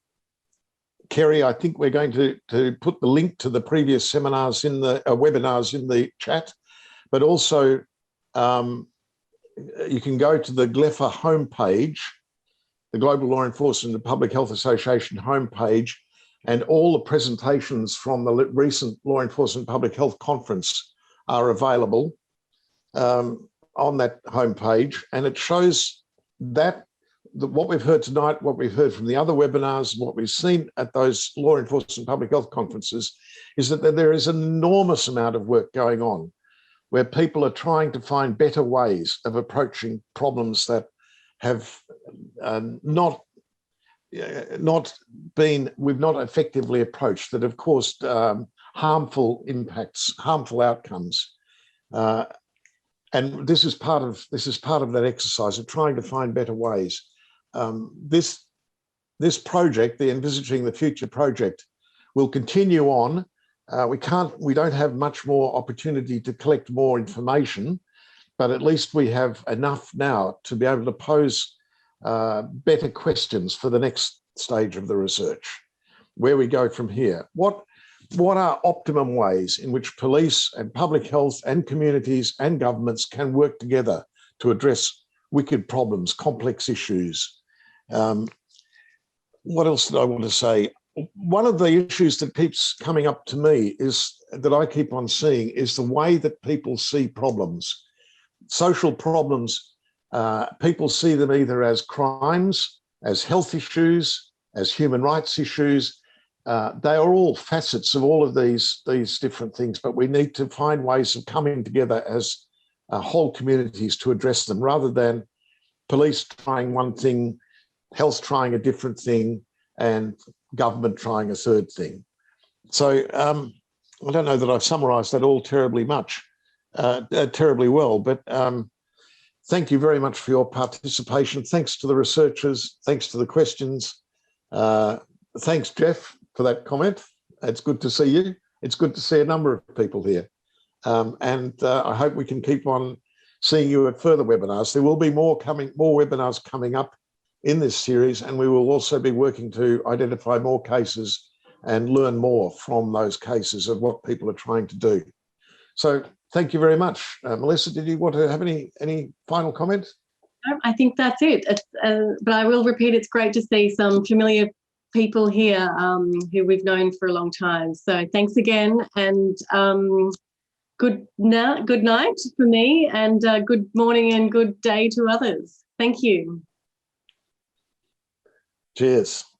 Kerry, I think we're going to put the link to the previous seminars in the webinars in the chat, but also you can go to the GLEFA homepage, the Global Law Enforcement and Public Health Association homepage, and all the presentations from the recent Law Enforcement Public Health Conference are available on that homepage. And it shows that what we've heard tonight, what we've heard from the other webinars, what we've seen at those Law Enforcement Public Health Conferences is that there is an enormous amount of work going on where people are trying to find better ways of approaching problems that have not we've not effectively approached, that have caused harmful impacts, harmful outcomes. And this is part of that exercise of trying to find better ways. This project, the Envisaging the Future project, will continue on. We don't have much more opportunity to collect more information, but at least we have enough now to be able to pose better questions for the next stage of the research, where we go from here. What are optimum ways in which police and public health and communities and governments can work together to address wicked problems, complex issues? What else did I want to say? One of the issues that keeps coming up to me is that I keep on seeing is the way that people see problems. Social problems, people see them either as crimes, as health issues, as human rights issues. They are all facets of all of these different things, but we need to find ways of coming together as whole communities to address them, rather than police trying one thing, health trying a different thing, and government trying a third thing. So I don't know that I've summarised that all terribly well, but thank you very much for your participation. Thanks to the researchers, thanks to the questions. Thanks, Jeff, for that comment. It's good to see you. It's good to see a number of people here. And I hope we can keep on seeing you at further webinars. There will be more webinars coming up in this series, and we will also be working to identify more cases and learn more from those cases of what people are trying to do. So thank you very much. Melissa, did you want to have any final comments? I think that's it. But I will repeat, it's great to see some familiar people here who we've known for a long time. So thanks again, and good night for me, and good morning and good day to others. Thank you. Cheers.